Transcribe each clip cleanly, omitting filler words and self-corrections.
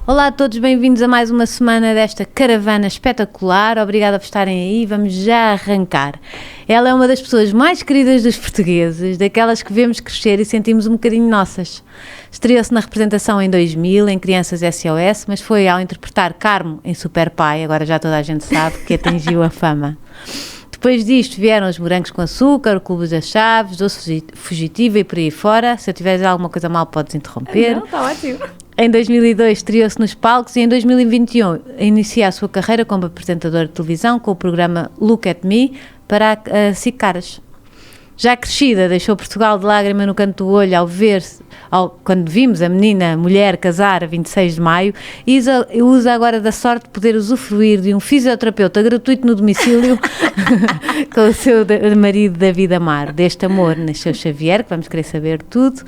Olá a todos, bem-vindos a mais uma semana desta caravana espetacular. Obrigada por estarem aí, vamos já arrancar. Ela é uma das pessoas mais queridas dos portugueses, daquelas que vemos crescer e sentimos um bocadinho nossas. Estreou-se na representação em 2000, em Crianças SOS, mas foi ao interpretar Carmo em Super Pai, agora já toda a gente sabe, que atingiu a fama. Depois disto vieram os Morangos com Açúcar, o Clube das Chaves, Doce Fugitiva e por aí fora. Se eu tiveres alguma coisa mal, podes interromper. Não, está ótimo. Em 2002 estreou-se nos palcos e em 2021 inicia a sua carreira como apresentadora de televisão com o programa Look at Me para a SIC Caras. Já crescida, deixou Portugal de lágrima no canto do olho quando vimos a mulher casar a 26 de maio e usa agora da sorte de poder usufruir de um fisioterapeuta gratuito no domicílio com o seu marido David Amar. Deste amor nasceu Xavier, que vamos querer saber tudo.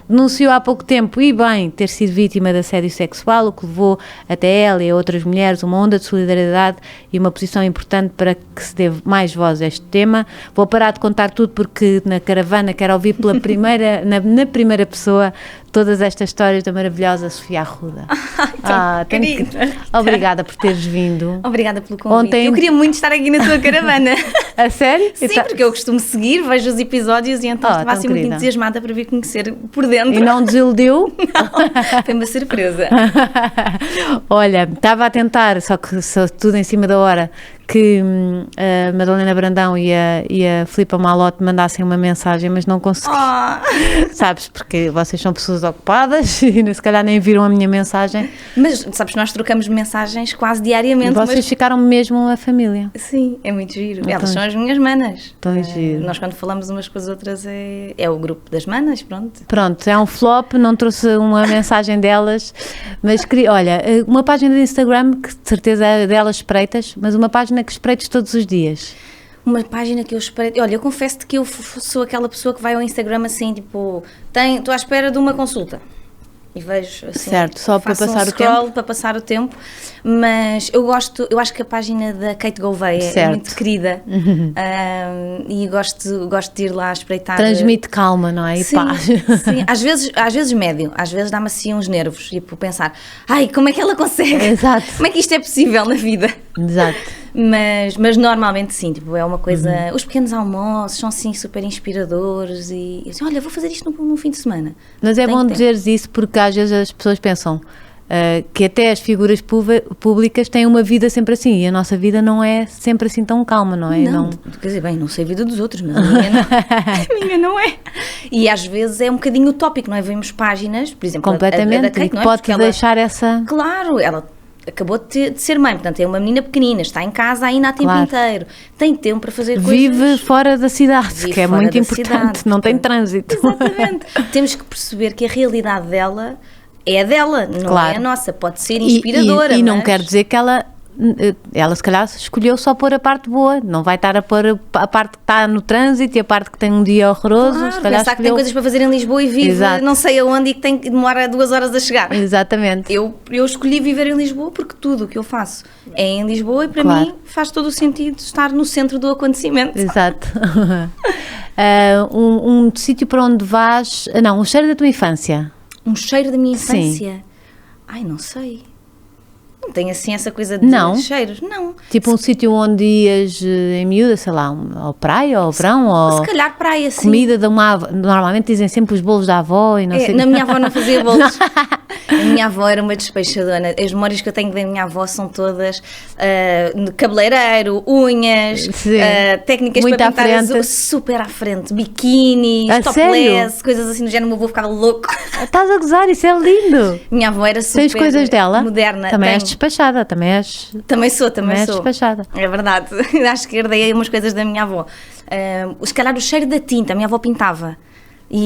Denunciou há pouco tempo, e bem, ter sido vítima de assédio sexual, o que levou até ela e a outras mulheres uma onda de solidariedade e uma posição importante para que se dê mais voz a este tema. Vou parar de contar tudo porque na caravana quero ouvir pela primeira, na primeira pessoa todas estas histórias da maravilhosa Sofia Arruda. Obrigada por teres vindo. Obrigada pelo convite. Eu queria muito estar aqui na tua caravana. A sério? Sim, porque eu costumo seguir, vejo os episódios e então estava assim muito entusiasmada para vir conhecer por dentro. E não desiludiu? Não, foi uma surpresa. Olha, estava a tentar, só que tudo em cima da hora, que a Madalena Brandão e a Filipa Malote mandassem uma mensagem, mas não consegui. Sabes, porque vocês são pessoas ocupadas e se calhar nem viram a minha mensagem. Mas sabes, nós trocamos mensagens quase diariamente. Vocês ficaram mesmo a família. Sim, é muito giro. Elas são as minhas manas. Giro. Nós quando falamos umas com as outras é o grupo das manas, pronto. Pronto, é um flop, não trouxe uma mensagem delas, mas queria, olha, uma página de Instagram que de certeza é delas espreitas, mas uma página que espreites todos os dias. Uma página que eu espreito. Olha, eu confesso-te que eu sou aquela pessoa que vai ao Instagram assim, tipo, estou à espera de uma consulta. E vejo assim, certo, só para passar o tempo. Para passar o tempo, mas eu acho que a página da Kate Gouveia é muito querida. E gosto de ir lá espreitar. Transmite calma, não é? E sim, paz. Sim, às vezes médio, às vezes dá-me assim uns nervos, tipo pensar, ai, como é que ela consegue? Exato. Como é que isto é possível na vida? Exato. Mas normalmente sim, tipo, é uma coisa, os pequenos almoços são assim super inspiradores e assim, olha, vou fazer isto num fim de semana. Mas é bom dizeres isso porque às vezes as pessoas pensam que até as figuras públicas têm uma vida sempre assim e a nossa vida não é sempre assim tão calma, não é? Não. Quer dizer, bem, não sei a vida dos outros, mas a minha não é. E às vezes é um bocadinho utópico, não é? Vemos páginas, por exemplo, completamente, a da Kate, não é? Pode deixar essa... Claro, ela acabou de ser mãe, portanto é uma menina pequenina, está em casa ainda há tempo inteiro, tem tempo para fazer coisas. Vive fora da cidade, que é muito importante, não tem trânsito. Exatamente. Temos que perceber que a realidade dela é a dela, não é a nossa, pode ser inspiradora. E não quer dizer que ela se calhar escolheu só pôr a parte boa, não vai estar a pôr a parte que está no trânsito e a parte que tem um dia horroroso. Claro, se calhar pensar que tem coisas para fazer em Lisboa e vive não sei aonde e que demora 2 horas a chegar. Exatamente. Eu escolhi viver em Lisboa porque tudo o que eu faço é em Lisboa e para mim faz todo o sentido estar no centro do acontecimento. Exato. Um sítio para onde vais... Não, um cheiro da tua infância. Um cheiro da minha infância? Sim. Ai, não sei. Não tem assim essa coisa de cheiros, não. Tipo um sítio onde ias em miúda, sei lá, ou praia, ou verão, ou... Se calhar praia, sim. Comida de uma avó, normalmente dizem sempre os bolos da avó e não sei... Na minha avó não fazia bolos. A minha avó era uma despeixadona. As memórias que eu tenho da minha avó são todas cabeleireiro, unhas, técnicas muito para pintar super à frente, biquínis, topless, coisas assim do género. O meu avô ficava louco. Estás a gozar, isso é lindo. Minha avó era super Tens coisas dela? Moderna. Também és despachada, também sou. Despachada. É verdade. Acho que herdei umas coisas da minha avó. Se calhar o cheiro da tinta, a minha avó pintava.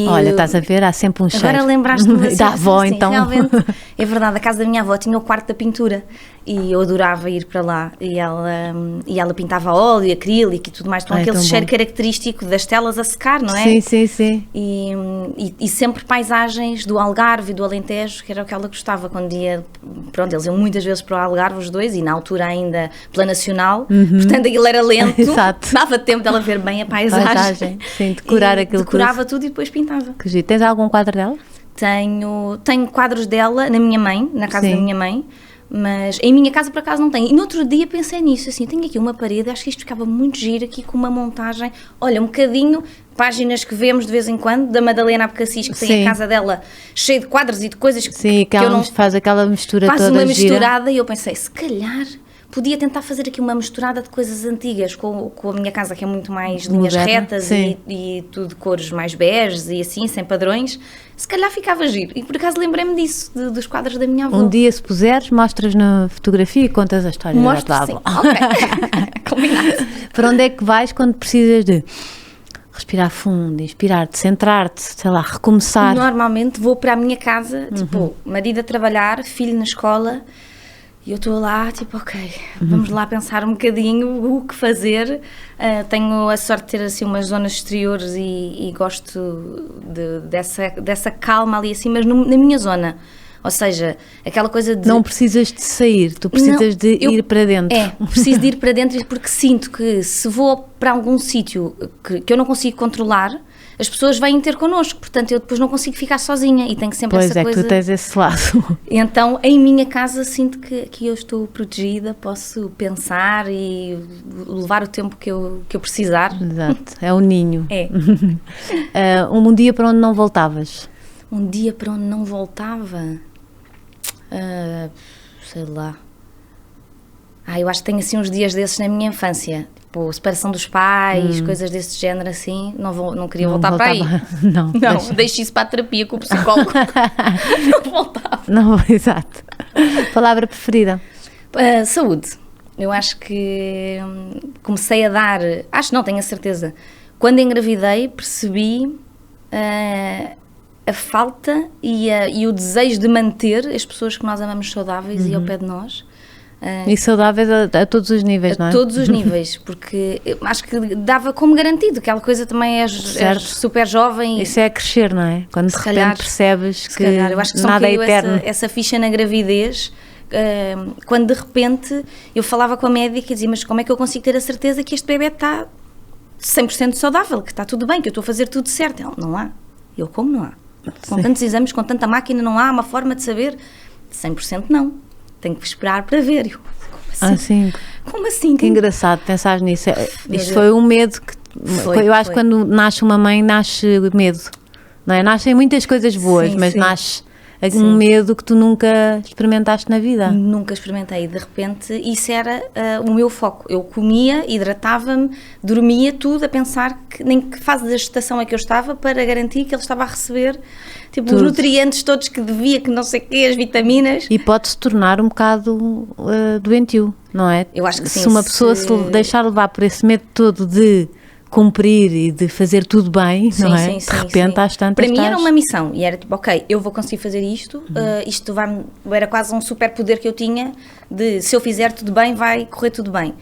Olha, estás a ver, há sempre um cheiro. Agora lembraste-me da avó, assim, então. Realmente, é verdade, a casa da minha avó tinha o quarto da pintura e eu adorava ir para lá e ela pintava a óleo, acrílico e tudo mais, então aquele cheiro característico das telas a secar, não é? Sim. E sempre paisagens do Algarve e do Alentejo, que era o que ela gostava quando ia, pronto, eles iam muitas vezes para o Algarve os dois e na altura ainda pela Nacional, portanto aquilo era lento, dava tempo dela ver bem a paisagem. Sim, decorar aquilo. Decorava tudo e depois pintava. Que giro. Tens algum quadro dela? Tenho quadros dela na minha mãe, na casa da minha mãe, mas em minha casa por acaso não tenho. E no outro dia pensei nisso, assim, tenho aqui uma parede, acho que isto ficava muito giro aqui com uma montagem, olha, um bocadinho, páginas que vemos de vez em quando, da Madalena Abcacis, que tem a casa dela cheia de quadros e de coisas que eu não... faz aquela mistura toda gira. Faz uma misturada e eu pensei, se calhar... Podia tentar fazer aqui uma misturada de coisas antigas com a minha casa, que é muito mais linhas retas e tudo de cores mais beges e assim, sem padrões. Se calhar ficava giro. E por acaso lembrei-me disso, dos quadros da minha avó. Um dia, se puseres, mostras na fotografia e contas a história da tua avó. Ok, combinado. Para onde é que vais quando precisas de respirar fundo, inspirar-te, centrar-te, sei lá, recomeçar? Normalmente vou para a minha casa, tipo, marido a trabalhar, filho na escola... E eu estou lá, tipo, ok, vamos lá pensar um bocadinho o que fazer. Tenho a sorte de ter, assim, umas zonas exteriores e gosto dessa calma ali, assim, mas na minha zona. Ou seja, aquela coisa de... Não precisas de sair, tu precisas de ir para dentro. Preciso de ir para dentro porque sinto que se vou para algum sítio que eu não consigo controlar... As pessoas vêm ter connosco, portanto eu depois não consigo ficar sozinha e tenho sempre essa coisa... Pois é, que tu tens esse lado. Então, em minha casa, sinto que aqui eu estou protegida, posso pensar e levar o tempo que eu precisar. Exato, é o ninho. É. Um dia para onde não voltavas? Um dia para onde não voltava? Sei lá. Eu acho que tenho assim uns dias desses na minha infância. Tipo, separação dos pais, coisas desse género assim, não queria voltar para aí. Não, deixe isso para a terapia com o psicólogo. Não voltava. Não, exato. Palavra preferida? Saúde. Eu acho que comecei a dar, tenho a certeza. Quando engravidei, percebi a falta e o desejo de manter as pessoas que nós amamos saudáveis e ao pé de nós. E saudáveis a todos os níveis, não é? A todos os níveis, porque acho que dava como garantido, aquela coisa também é super jovem. Isso é crescer, não é? Quando de repente percebes que eu acho que nada é eterno. Essa ficha na gravidez, quando de repente eu falava com a médica e dizia, mas como é que eu consigo ter a certeza que este bebê está 100% saudável, que está tudo bem, que eu estou a fazer tudo certo? Ela, não há. Eu, como não há? Com tantos exames, com tanta máquina, não há uma forma de saber? 100% não. Tenho que esperar para ver. Eu, como assim? Como assim? Que engraçado pensar nisso. Isto foi um medo que... eu acho que quando nasce uma mãe, nasce medo. Não é? Nascem muitas coisas boas, mas nasce um medo que tu nunca experimentaste na vida. Nunca experimentei. De repente, isso era o meu foco. Eu comia, hidratava-me, dormia tudo a pensar que nem que fase da gestação é que eu estava para garantir que ele estava a receber tipo, os nutrientes todos que devia, que não sei o quê, as vitaminas. E pode-se tornar um bocado doentio, não é? Eu acho que sim. Se uma pessoa se deixar levar por esse método todo de cumprir e de fazer tudo bem, não é? De repente às tantas para mim era uma missão e era tipo, ok, eu vou conseguir fazer isto, isto era quase um superpoder que eu tinha de se eu fizer tudo bem, vai correr tudo bem.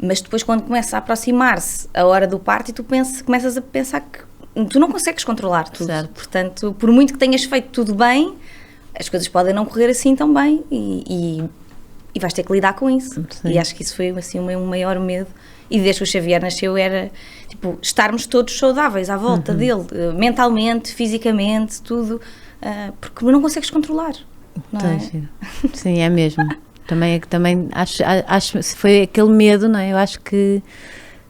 Mas depois quando começa a aproximar-se a hora do parto e tu começas a pensar que tu não consegues controlar tudo. Certo. Portanto, por muito que tenhas feito tudo bem, as coisas podem não correr assim tão bem e vais ter que lidar com isso. Sim. E acho que isso foi assim o maior medo. E desde que o Xavier nasceu era, tipo, estarmos todos saudáveis à volta dele, mentalmente, fisicamente, tudo, porque não consegues controlar, não é? Sim, é mesmo. Também acho que foi aquele medo, não é? Eu acho que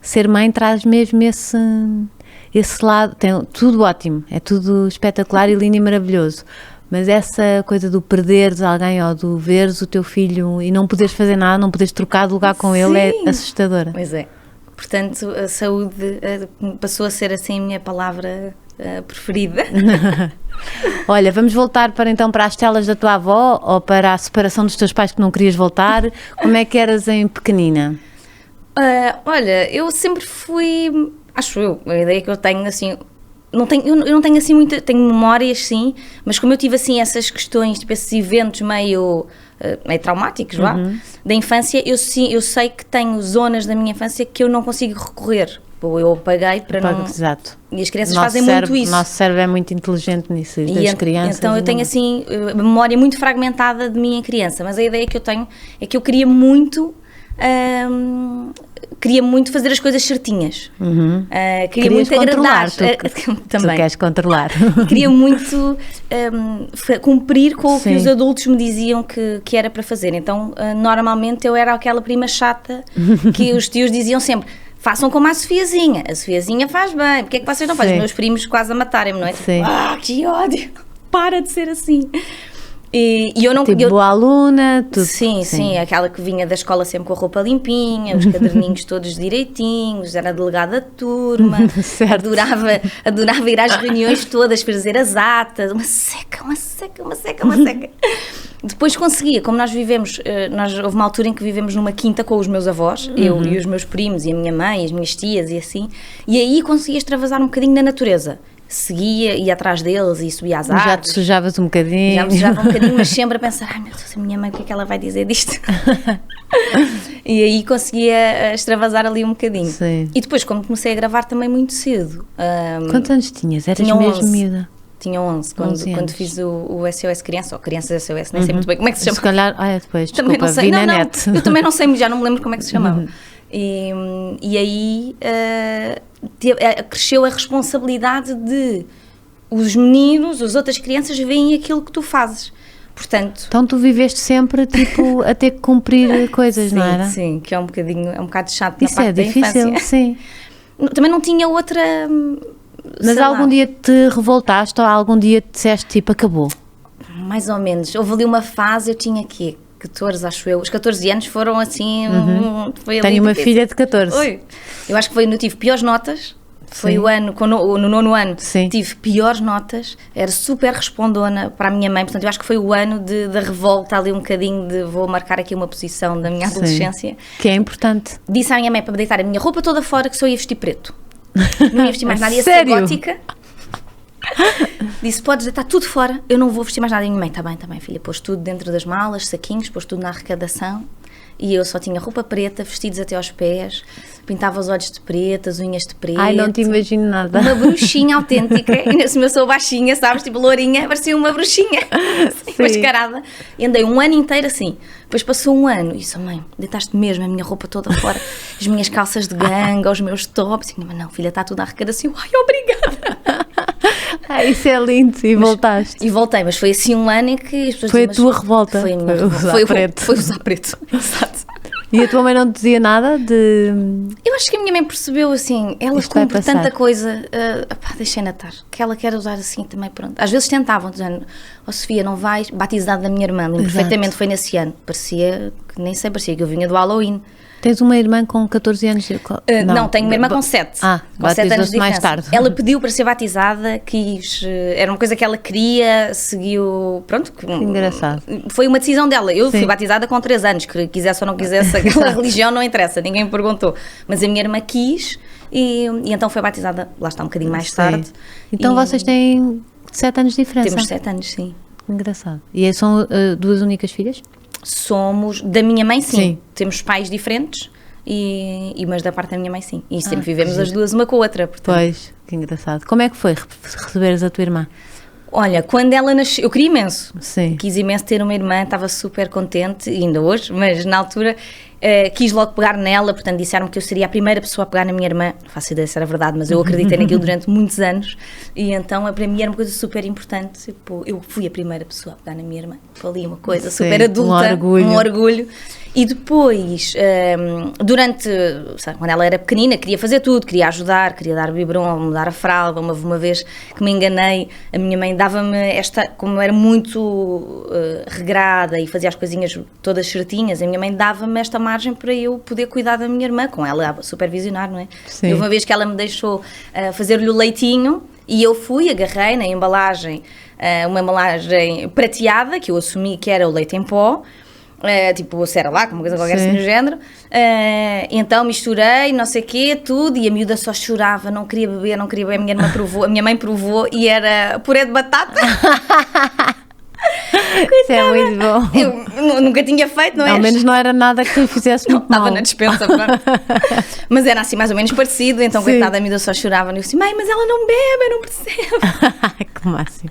ser mãe traz mesmo esse lado, tem tudo ótimo, é tudo espetacular e lindo e maravilhoso. Mas essa coisa do perderes alguém ou do veres o teu filho e não poderes fazer nada, não poderes trocar de lugar com ele é assustadora. Pois é. Portanto, a saúde passou a ser assim a minha palavra preferida. Olha, vamos voltar então para as telas da tua avó ou para a separação dos teus pais que não querias voltar. Como é que eras em pequenina? Olha, eu sempre fui, acho eu, a ideia que eu tenho assim... eu não tenho assim muita, tenho memórias sim, mas como eu tive assim essas questões, tipo esses eventos meio traumáticos, da infância, eu sei que tenho zonas da minha infância que eu não consigo recorrer, ou eu apaguei para não... Exato. E as crianças fazem muito isso. O nosso cérebro é muito inteligente nisso, das crianças. Então eu tenho assim, a memória muito fragmentada de mim em criança, mas a ideia que eu tenho é que eu queria muito queria muito fazer as coisas certinhas. Queria muito agradar. Também. Tu queres controlar. Queria muito cumprir com o que os adultos me diziam que era para fazer. Então, normalmente eu era aquela prima chata que os tios diziam sempre: façam como a Sofiazinha faz bem, porque é que vocês não fazem? Os meus primos quase a matarem-me, não é? Sim. Que ódio, para de ser assim. E eu não... boa aluna, tudo. Sim, aquela que vinha da escola sempre com a roupa limpinha, os caderninhos todos direitinhos, era delegada da turma, adorava ir às reuniões todas, fazer as atas, uma seca. Depois conseguia, como nós vivemos, houve uma altura em que vivemos numa quinta com os meus avós, eu e os meus primos e a minha mãe, as minhas tias e assim, e aí conseguia extravasar um bocadinho na natureza. Ia atrás deles e subia às árvores. Já te sujavas um bocadinho. Já me sujava um bocadinho, mas sempre a pensar: ai meu Deus, a minha mãe, o que é que ela vai dizer disto? E aí conseguia extravasar ali um bocadinho. Sim. E depois, como comecei a gravar também muito cedo. Quantos anos tinhas? Eras tinha mesmo miúda? Tinha 11, quando fiz o SOS Criança, ou Crianças SOS, nem sei muito bem como é que se chama. Se calhar, depois, também desculpa, não sei. vi na net. Eu também não sei, já não me lembro como é que se chamava. E aí cresceu a responsabilidade de os meninos, as outras crianças veem aquilo que tu fazes. Portanto, então tu viveste sempre tipo a ter que cumprir coisas, sim, não era? Sim, que é um bocado chato na parte da infância. Isso é difícil, sim. Também não tinha outra... Mas algum dia te revoltaste ou algum dia te disseste tipo acabou? Mais ou menos. Houve ali uma fase, eu tinha aqui 14, acho eu. Os 14 anos foram assim... Foi ali tenho uma filha de 14. Oi. Eu acho que tive piores notas. Foi o ano, no 9º ano, tive piores notas, era super respondona para a minha mãe, portanto eu acho que foi o ano da revolta ali um bocadinho de vou marcar aqui uma posição da minha adolescência. Que é importante. Disse à minha mãe para deitar a minha roupa toda fora que só ia vestir preto. Não ia vestir mais nada, ia ser Sério? gótica. Disse: podes deitar tudo fora, eu não vou vestir mais nada. E a minha mãe: tá bem filha, pôs tudo dentro das malas, saquinhos, pôs tudo na arrecadação. E eu só tinha roupa preta, vestidos até aos pés, pintava os olhos de preto, as unhas de preto. Ai, não te imagino nada. Uma bruxinha autêntica, e se eu sou baixinha, sabes, tipo lourinha, parecia uma bruxinha, assim, mascarada. E andei um ano inteiro assim. Depois passou um ano e disse: mãe, deitaste mesmo a minha roupa toda fora, as minhas calças de ganga, os meus tops. E mas não, filha, está tudo a arrecadação. Ai, obrigada. Isso é lindo, e voltaste. E voltei, mas foi assim um ano em que as pessoas foi diziam, a tua revolta. Foi a minha revolta. Foi usar preto. Exato. E a tua mãe não te dizia nada de... Eu acho que a minha mãe percebeu assim, ela cumpre tanta coisa, deixei-na estar, que ela quer usar assim também, pronto. Às vezes tentavam, dizendo: Sofia, não vais, batizada da minha irmã, perfeitamente foi nesse ano, parecia que eu vinha do Halloween. Tens uma irmã com 14 anos? Não, tenho uma irmã com 7. Com 7 anos de mais tarde. Ela pediu para ser batizada, era uma coisa que ela queria, seguiu, pronto. Que engraçado. Foi uma decisão dela. Eu fui batizada com 3 anos, que quisesse ou não quisesse, aquela religião não interessa, ninguém me perguntou. Mas a minha irmã quis e então foi batizada, lá está, um bocadinho mais tarde. Então vocês têm 7 anos de diferença? Temos 7 anos, sim. Engraçado. E são 2 únicas filhas? Somos, da minha mãe sim, temos pais diferentes, mas da parte da minha mãe sim, e sempre vivemos as duas uma com a outra. Portanto. Pois, que engraçado. Como é que foi receberes a tua irmã? Olha, quando ela nasceu, eu queria imenso, sim. Quis imenso ter uma irmã, estava super contente, ainda hoje, mas na altura quis logo pegar nela, portanto disseram-me que eu seria a primeira pessoa a pegar na minha irmã, não faço ideia se era verdade, mas eu acreditei naquilo durante muitos anos, e então para mim era uma coisa super importante, tipo, eu fui a primeira pessoa a pegar na minha irmã, foi ali uma coisa super adulta, um orgulho. E depois, quando ela era pequenina, queria fazer tudo, queria ajudar, queria dar biberon, mudar a fralda. Uma vez que me enganei, a minha mãe dava-me como era muito regrada e fazia as coisinhas todas certinhas, a minha mãe dava-me esta margem para eu poder cuidar da minha irmã, com ela a supervisionar, não é? Sim. E uma vez que ela me deixou fazer-lhe o leitinho, e eu agarrei na embalagem, uma embalagem prateada, que eu assumi que era o leite em pó, tipo Cerelac, uma coisa qualquer assim no género, então misturei, não sei o quê, tudo, e a miúda só chorava, não queria beber, a minha irmã provou, a minha mãe provou, e era puré de batata. Isso é muito bom. Eu nunca tinha feito, não é? Ao menos não era nada que fizesse muito mal. Estava na despensa, mas era assim mais ou menos parecido, então coitada, a miúda só chorava, e eu disse: mãe, mas ela não bebe, eu não percebo. Que máximo.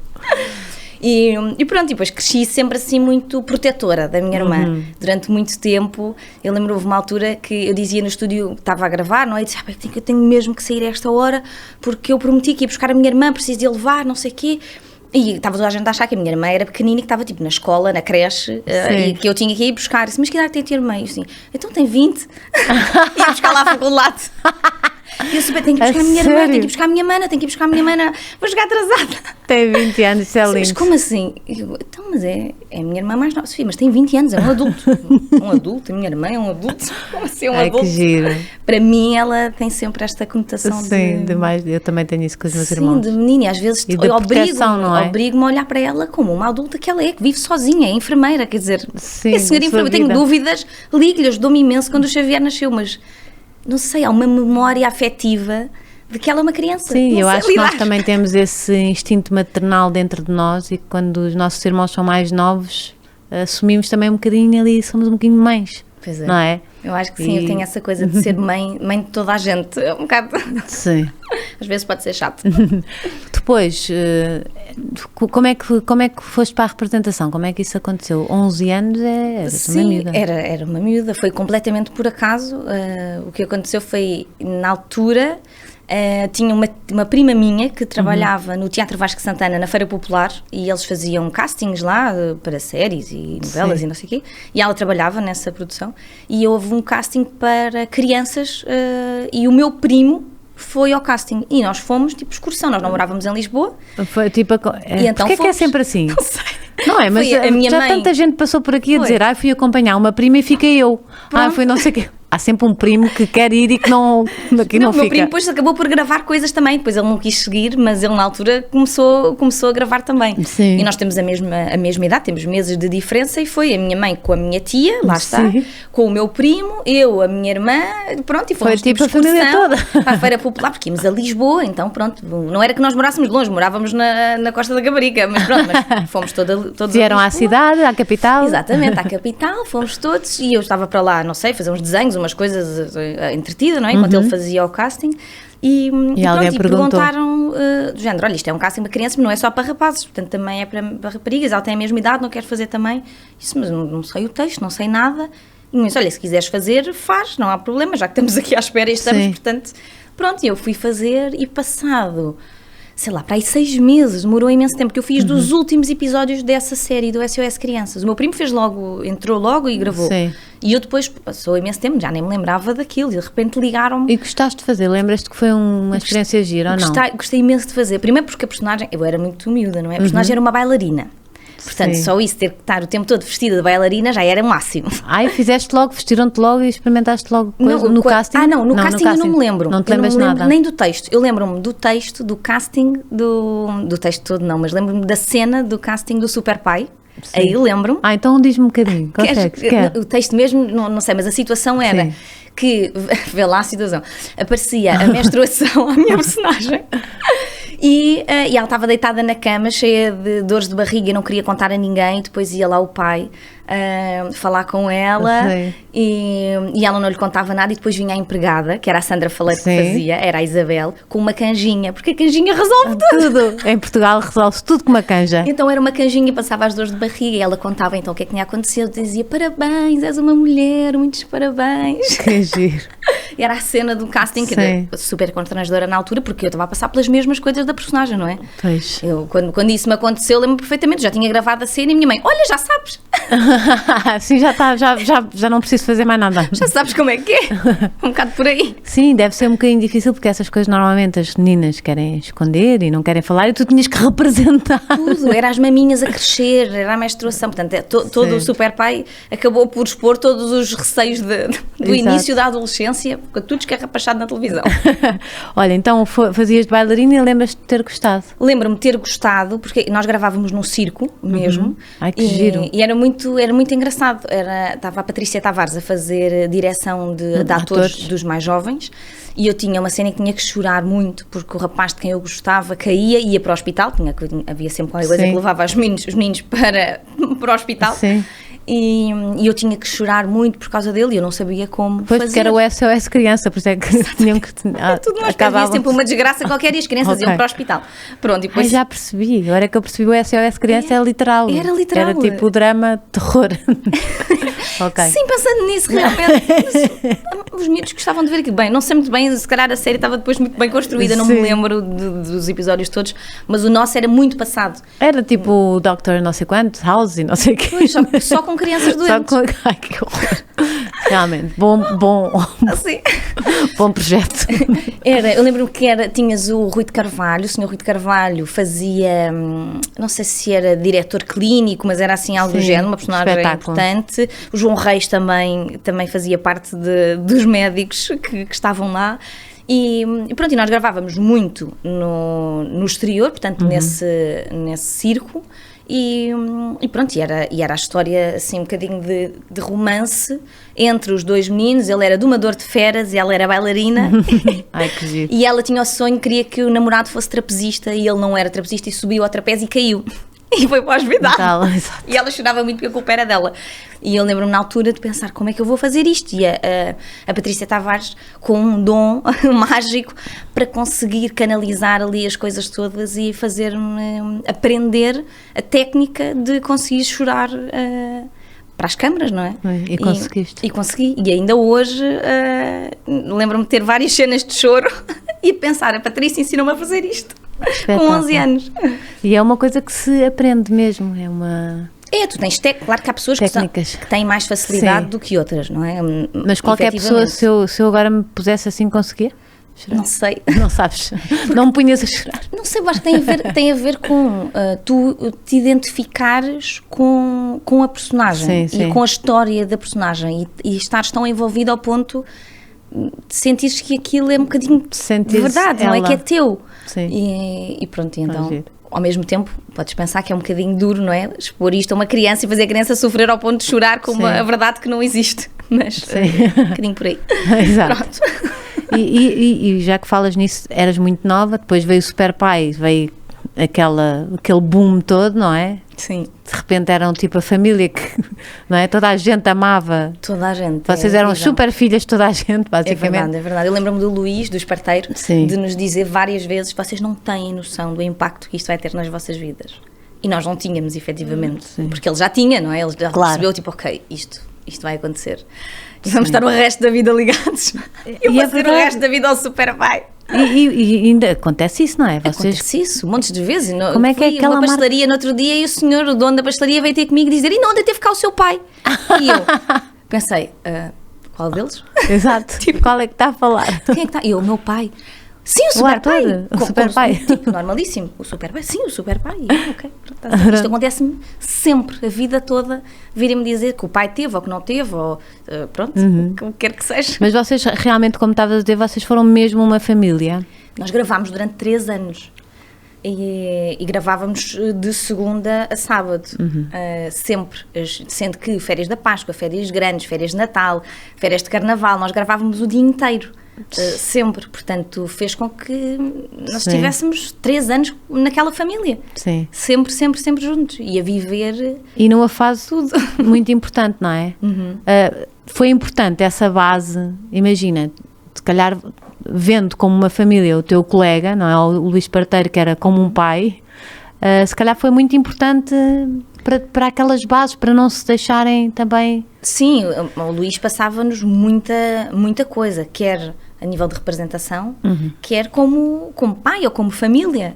E pronto, depois cresci sempre assim muito protetora da minha irmã. Durante muito tempo, eu lembro, houve uma altura que eu dizia no estúdio, estava a gravar, não é? Eu dizia, eu tenho mesmo que sair a esta hora, porque eu prometi que ia buscar a minha irmã, preciso de a levar, não sei o quê. E estava toda a gente a achar que a minha irmã era pequenina e que estava tipo na escola, na creche, e que eu tinha que ir buscar. Eu disse, mas que idade tem a tua irmã? E eu assim, então tem 20. Ia buscar lá a faculdade. E eu super, tenho que ir buscar a minha irmã, tenho que ir buscar a minha mana, tenho que ir buscar a minha mana, vou chegar atrasada. Tem 20 anos, isso é lindo. Mas como assim? Eu, então, mas é a minha irmã mais nova, Sofia, mas tem 20 anos, é um adulto. Um adulto, a minha irmã é um adulto. Como assim é um adulto? Que giro. Para mim, ela tem sempre esta conotação demais. Eu também tenho isso com os meus irmãos. Sim, de menina, e às vezes eu obrigo-me a olhar para ela como uma adulta que ela é, que vive sozinha, é enfermeira, quer dizer, é senhora enfermeira, eu tenho dúvidas, ligo-lhe, ajudou-me imenso quando o Xavier nasceu, mas não sei, há uma memória afetiva de que ela é uma criança. Sim, eu acho que nós também temos esse instinto maternal dentro de nós e quando os nossos irmãos são mais novos, assumimos também um bocadinho ali, somos um bocadinho mães, não é? Eu acho que sim, eu tenho essa coisa de ser mãe de toda a gente, é um bocado... Sim. Às vezes pode ser chato. Depois, como é que foste para a representação? Como é que isso aconteceu? 11 anos uma miúda. Era uma miúda, foi completamente por acaso. O que aconteceu foi, na altura, tinha uma prima minha que trabalhava no Teatro Vasco Santana, na Feira Popular, e eles faziam castings lá para séries e novelas e não sei o quê, e ela trabalhava nessa produção, e houve um casting para crianças, e o meu primo foi ao casting, e nós fomos, tipo, excursão, nós não morávamos em Lisboa. Foi tipo, e então porque é que é sempre assim? Não sei. Não é, mas a minha mãe... tanta gente passou por aqui a dizer, fui acompanhar uma prima e fiquei eu. Fui não sei o quê. Há sempre um primo que quer ir e que não fica. O meu primo depois acabou por gravar coisas também, depois ele não quis seguir, mas ele na altura começou a gravar também. Sim. E nós temos a mesma idade, temos meses de diferença, e foi a minha mãe com a minha tia, lá está, com o meu primo, eu, a minha irmã, pronto, e fomos tipo a família toda para a Feira Popular, porque íamos a Lisboa, então pronto, não era que nós morássemos longe, morávamos na Costa da Caparica, mas pronto, fomos todos vieram à cidade, à capital. Exatamente, à capital, fomos todos, e eu estava para lá, não sei, fazer uns desenhos, umas coisas entretida, não é? Enquanto ele fazia o casting. E alguém perguntaram do género, olha, isto é um casting para crianças, mas não é só para rapazes, portanto também é para raparigas, ela tem a mesma idade, não quer fazer também. Isso, mas não sei o texto, não sei nada. E me disse, olha, se quiseres fazer, faz, não há problema, já que estamos aqui à espera e estamos, portanto, pronto, e eu fui fazer e passado... sei lá, para aí 6 meses, demorou imenso tempo, que eu fiz dos últimos episódios dessa série do SOS Crianças. O meu primo entrou logo e gravou. Sim. E eu depois, passou imenso tempo, já nem me lembrava daquilo, e de repente ligaram-me. E gostaste de fazer? Lembras-te que foi uma experiência gira ou não? Gostei imenso de fazer. Primeiro porque a personagem, eu era muito miúda, não é? A personagem era uma bailarina. Portanto, só isso, ter que estar o tempo todo vestida de bailarina já era o máximo. Fizeste logo, vestiram-te logo e experimentaste logo no casting? No casting eu não me lembro. Não te lembras nada? Nem do texto. Eu lembro-me do texto, do casting, do texto todo não, mas lembro-me da cena do casting do Super Pai. Sim. Aí lembro-me. Então diz-me um bocadinho. O texto mesmo, não sei, mas a situação era que, vê lá a situação, aparecia a menstruação à minha personagem. E ela estava deitada na cama, cheia de dores de barriga e não queria contar a ninguém. Depois ia lá o pai falar com ela e ela não lhe contava nada. E depois vinha a empregada, que era a Sandra Faleiro que fazia, era a Isabel, com uma canjinha, porque a canjinha resolve tudo. Em Portugal resolve-se tudo com uma canja. Então era uma canjinha, passava as dores de barriga e ela contava então o que é que tinha acontecido. Dizia, parabéns, és uma mulher, muitos parabéns. Que giro. E era a cena do casting, que era super constrangedora na altura, porque eu estava a passar pelas mesmas coisas da personagem, não é? Pois. Eu, quando isso me aconteceu, lembro perfeitamente, já tinha gravado a cena e a minha mãe, olha, já sabes. Sim, já não preciso fazer mais nada. Já sabes como é que é, um bocado por aí. Sim, deve ser um bocadinho difícil, porque essas coisas normalmente as meninas querem esconder e não querem falar e tu tinhas que representar. Tudo, era as maminhas a crescer, era a menstruação, portanto, todo o Super Pai acabou por expor todos os receios do início da adolescência, porque tudo escarrapachado na televisão. Olha, então fazias de bailarina e lembras-te de ter gostado? Lembro-me de ter gostado, porque nós gravávamos num circo mesmo. Ai, que giro. E era muito engraçado. Estava a Patrícia Tavares a fazer direção de atores dos mais jovens e eu tinha uma cena que tinha que chorar muito porque o rapaz de quem eu gostava caía e ia para o hospital. Havia sempre qualquer coisa que levava os meninos para o hospital. Sim. e eu tinha que chorar muito por causa dele e eu não sabia como pois, fazer. Porque era o SOS Criança, por isso é que tinham que... Tudo mais havia sempre uma desgraça qualquer e as crianças iam para o hospital. Pronto, e depois... já percebi, agora que eu percebi o SOS Criança é literal. Era literal. Era tipo o drama terror. Okay. Sim, pensando nisso, realmente, os miúdos gostavam de ver aquilo. Bem, não sei muito bem, se calhar a série estava depois muito bem construída, não me lembro dos episódios todos, mas o nosso era muito passado. Era tipo o Doctor não sei quantos, House e não sei o quê. Pois, só com crianças doentes. Ai, que horror. Realmente, bom projeto. Eu lembro-me que tinhas o Rui de Carvalho, o senhor Rui de Carvalho fazia, não sei se era diretor clínico, mas era assim algo do género, uma personagem importante. O João Reis também fazia parte dos médicos que estavam lá. E pronto, e nós gravávamos muito no exterior, portanto nesse circo. E pronto, e era a história assim um bocadinho de romance entre os dois meninos. Ele era domador de feras e ela era bailarina. Ai, que giro. E ela tinha o sonho, queria que o namorado fosse trapezista e ele não era trapezista e subiu ao trapézio e caiu. E foi para o hospital. E ela chorava muito porque a culpa era dela. E eu lembro-me na altura de pensar, como é que eu vou fazer isto? E a Patrícia Tavares com um dom mágico para conseguir canalizar ali as coisas todas e fazer-me aprender a técnica de conseguir chorar para as câmaras, não é? E conseguiste. E consegui. E ainda hoje lembro-me de ter várias cenas de choro e pensar, a Patrícia ensinou-me a fazer isto. Com 11 anos. E é uma coisa que se aprende mesmo, tu tens claro que há pessoas que têm mais facilidade do que outras, não é? Mas qualquer pessoa, se eu agora me pusesse assim, conseguia? Chorar? Não sei. Não sabes? Não me punhas a chorar? Não sei, acho que tem a ver com tu te identificares com a personagem e com a história da personagem e estares tão envolvido ao ponto de sentires que aquilo é um bocadinho de verdade, não é? Que é teu. Sim. E pronto, então, ao mesmo tempo, podes pensar que é um bocadinho duro, não é? Expor isto a uma criança e fazer a criança sofrer ao ponto de chorar com a verdade que não existe. Mas um bocadinho por aí. Exato. Pronto. E já que falas nisso, eras muito nova, depois veio o Super Pai, veio aquele boom todo, não é? Sim. De repente eram tipo a família que, não é? Toda a gente amava. Toda a gente. Vocês eram super filhas de toda a gente, basicamente. É verdade. Eu lembro-me do Luís, do Esparteiro, de nos dizer várias vezes, vocês não têm noção do impacto que isto vai ter nas vossas vidas. E nós não tínhamos, efetivamente. Porque ele já tinha, não é? Ele já percebeu, tipo, ok, isto vai acontecer. E vamos estar o resto da vida ligados. Eu vou ser o resto da vida ao Super Pai. E ainda acontece isso, não é? Acontece isso, montes de vezes. Como é que é aquela uma pastelaria no outro dia e o senhor, o dono da pastelaria, veio ter comigo e dizer, e não, onde teve cá o seu pai? E eu pensei, qual deles? Exato, tipo, qual é que está a falar? Quem é que está? E eu, o meu pai. Sim, o Super Pai. O Super Pai. Tipo, normalíssimo. O Super Pai. Sim, o Super Pai. Ok. Isto acontece-me sempre, a vida toda, virem-me dizer que o pai teve ou que não teve, ou pronto, o que quer que seja. Mas vocês realmente, como estavas a dizer, vocês foram mesmo uma família? Nós gravámos durante 3 anos. E gravávamos de segunda a sábado, sempre, sendo que férias da Páscoa, férias grandes, férias de Natal, férias de Carnaval, nós gravávamos o dia inteiro. Sempre, portanto fez com que nós estivéssemos 3 anos naquela família. Sim. Sempre juntos e a viver. E numa fase tudo muito importante, não é? Foi importante essa base, imagina, se calhar vendo como uma família o teu colega, não é? O Luís Parteiro, que era como um pai, se calhar foi muito importante para aquelas bases, para não se deixarem também... Sim, o Luís passava-nos muita coisa, quer a nível de representação, quer como pai ou como família,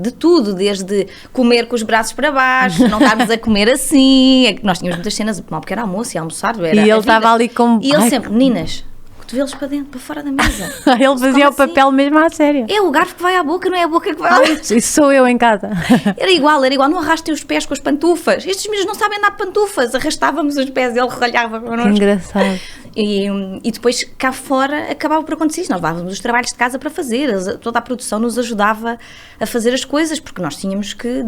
de tudo, desde comer com os braços para baixo, não estarmos a comer assim, nós tínhamos muitas cenas, mal pequeno almoço e almoçar, e ele estava ali como... E ele sempre, meninas... cotovelos para dentro, para fora da mesa. Ele fazia o papel mesmo à sério. É o garfo que vai à boca, não é a boca que vai ao Isso sou eu em casa. Era igual, não arrastem os pés com as pantufas. Estes meninos não sabem andar de pantufas. Arrastávamos os pés e ele ralhava connosco. Que engraçado. E depois cá fora acabava por acontecer isso. Nós levávamos os trabalhos de casa para fazer, toda a produção nos ajudava a fazer as coisas, porque nós tínhamos que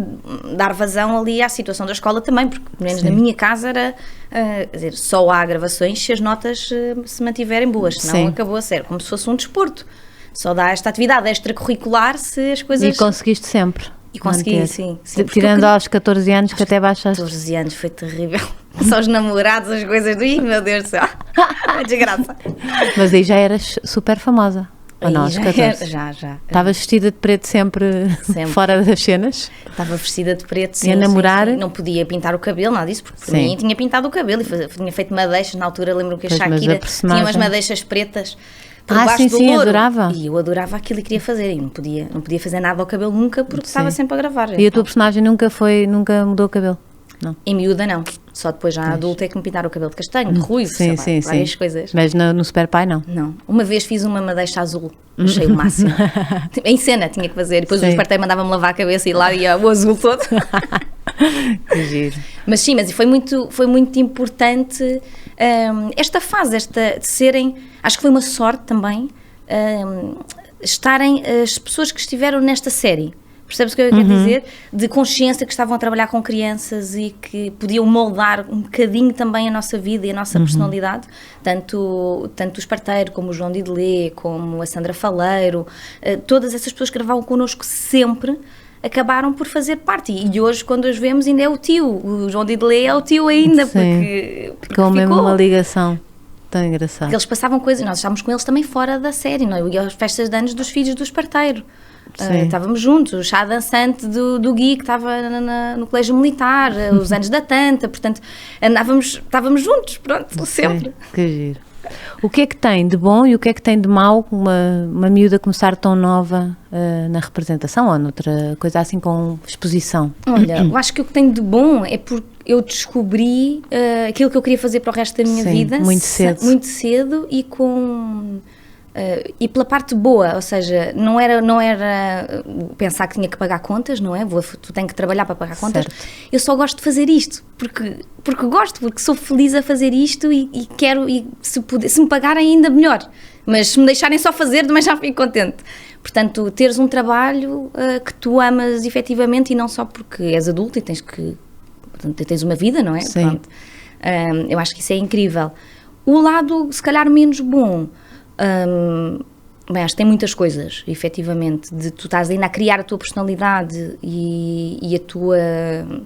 dar vazão ali à situação da escola também, porque pelo menos na minha casa era, quer dizer, só há gravações se as notas se mantiverem boas, senão acabou a ser como se fosse um desporto. Só dá esta atividade extracurricular se as coisas... E conseguiste sempre. E consegui, sim. Tirando aos 14 anos, que até baixaste. 14 anos foi terrível. Só os namorados, as coisas do... Ih, meu Deus do céu. Desgraça. Mas aí já eras super famosa. Ou não, aos 14? Já. Estavas vestida de preto sempre fora das cenas? Estava vestida de preto, sim. E a namorar? Sim. Não podia pintar o cabelo, nada disso, porque para mim tinha pintado o cabelo e tinha feito madeixas. Na altura lembro que a Shakira tinha umas madeixas pretas por baixo do louro. Adorava. E eu adorava aquilo e queria fazer. E não podia fazer nada ao cabelo nunca, porque estava sempre a gravar. E então. A tua personagem nunca mudou o cabelo? Não. Em miúda não, só depois já adulta é que me pintaram o cabelo de castanho, de ruivo, várias coisas. Mas no Super Pai não? Não, uma vez fiz uma madeixa azul, achei o máximo. Em cena tinha que fazer, depois o esparteiro mandava-me lavar a cabeça e lá ia o azul todo. Que giro. Mas sim, foi muito importante esta fase, de serem, acho que foi uma sorte também, estarem as pessoas que estiveram nesta série. Percebes o que eu quero dizer? De consciência que estavam a trabalhar com crianças e que podiam moldar um bocadinho também a nossa vida e a nossa personalidade, tanto o Esparteiro como o João Didelé, como a Sandra Faleiro, todas essas pessoas que gravavam connosco sempre acabaram por fazer parte, e hoje quando os vemos ainda é o tio, o João Didelé é o tio ainda, porque ficou mesmo uma ligação. Tão engraçado. Porque eles passavam coisas, nós estávamos com eles também fora da série, não? Eu ia às festas de anos dos filhos do Esparteiro. Estávamos juntos, o chá dançante do Gui que estava no colégio militar, os anos da Tanta, portanto estávamos juntos, pronto, sempre. Que giro. O que é que tem de bom e o que é que tem de mau uma miúda começar tão nova na representação ou noutra coisa assim com exposição? Olha, eu acho que o que tem de bom é porque eu descobri aquilo que eu queria fazer para o resto da minha vida muito cedo e com... e pela parte boa, ou seja, não era pensar que tinha que pagar contas, não é? Tu tens que trabalhar para pagar contas. Certo. Eu só gosto de fazer isto, porque gosto, porque sou feliz a fazer isto e quero, e se me pagarem ainda melhor, mas se me deixarem só fazer, também já fico contente. Portanto, teres um trabalho que tu amas efetivamente e não só porque és adulto e tens uma vida, não é? Sim. Pronto. Eu acho que isso é incrível. O lado, se calhar, menos bom... bem, acho que tem muitas coisas, efetivamente, de tu estás ainda a criar a tua personalidade e a tua,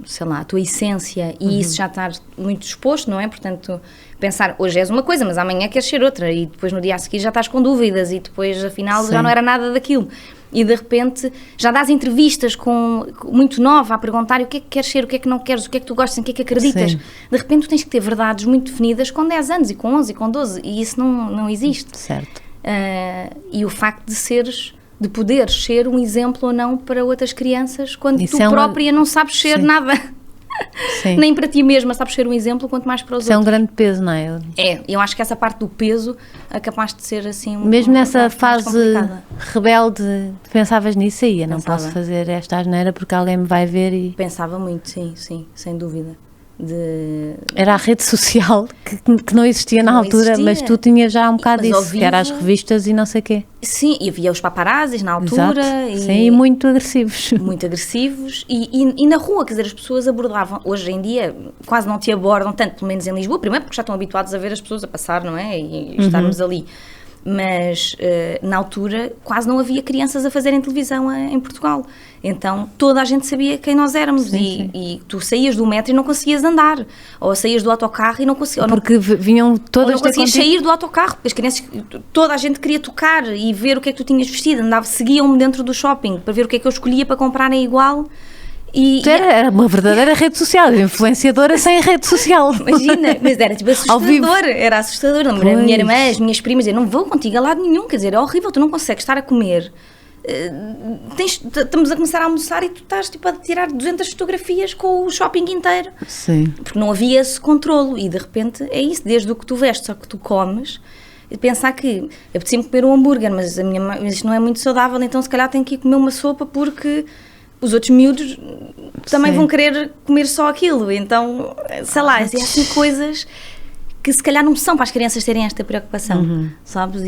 sei lá, a tua essência, e isso já está muito exposto, não é? Portanto, pensar, hoje és uma coisa, mas amanhã queres ser outra, e depois no dia a seguir já estás com dúvidas, e depois afinal já não era nada daquilo, e de repente já dás entrevistas muito nova a perguntar o que é que queres ser, o que é que não queres, o que é que tu gostas, em que é que acreditas. Sim. De repente tu tens que ter verdades muito definidas com 10 anos, e com 11, e com 12, e isso não existe. Certo. E o facto de poderes ser um exemplo ou não para outras crianças, quando isso tu própria não sabes ser nada. Sim. Nem para ti mesma sabes ser um exemplo, quanto mais para os outros. É um grande peso, não é? Eu acho que essa parte do peso é capaz de ser assim... Mesmo nessa fase rebelde, pensavas nisso aí? Eu não posso fazer esta asneira porque alguém me vai ver e... Pensava muito, sim, sem dúvida. Era a rede social que não existia na altura, mas tu tinhas já um bocado disso, que era as revistas e não sei o quê. Sim, e havia os paparazzis na altura. Exato. E muito agressivos. Muito agressivos, e na rua, quer dizer, as pessoas abordavam, hoje em dia quase não te abordam tanto, pelo menos em Lisboa, primeiro porque já estão habituados a ver as pessoas a passar, não é? E estarmos ali. Mas na altura quase não havia crianças a fazerem televisão em Portugal, então toda a gente sabia quem nós éramos. E tu saías do metro e não conseguias andar, ou saías do autocarro e não conseguias, porque vinham todas, ou não conseguias sair do autocarro, porque as crianças, toda a gente queria tocar e ver o que é que tu tinhas vestido, seguiam-me dentro do shopping para ver o que é que eu escolhia para comprar em igual. Era uma verdadeira rede social, influenciadora sem rede social. Imagina, mas era tipo assustador, era assustador. A minha irmã, as minhas primas diziam, não vou contigo a lado nenhum, quer dizer, é horrível, tu não consegues estar a comer, estamos a começar a almoçar e tu estás tipo a tirar 200 fotografias com o shopping inteiro. Sim. Porque não havia esse controlo, e de repente é isso, desde o que tu vestes ao que tu comes, pensar que apetecia-me comer um hambúrguer, mas isto não é muito saudável, então se calhar tenho que ir comer uma sopa porque os outros miúdos também vão querer comer só aquilo, então, sei lá, assim coisas que se calhar não são para as crianças terem esta preocupação, sabes?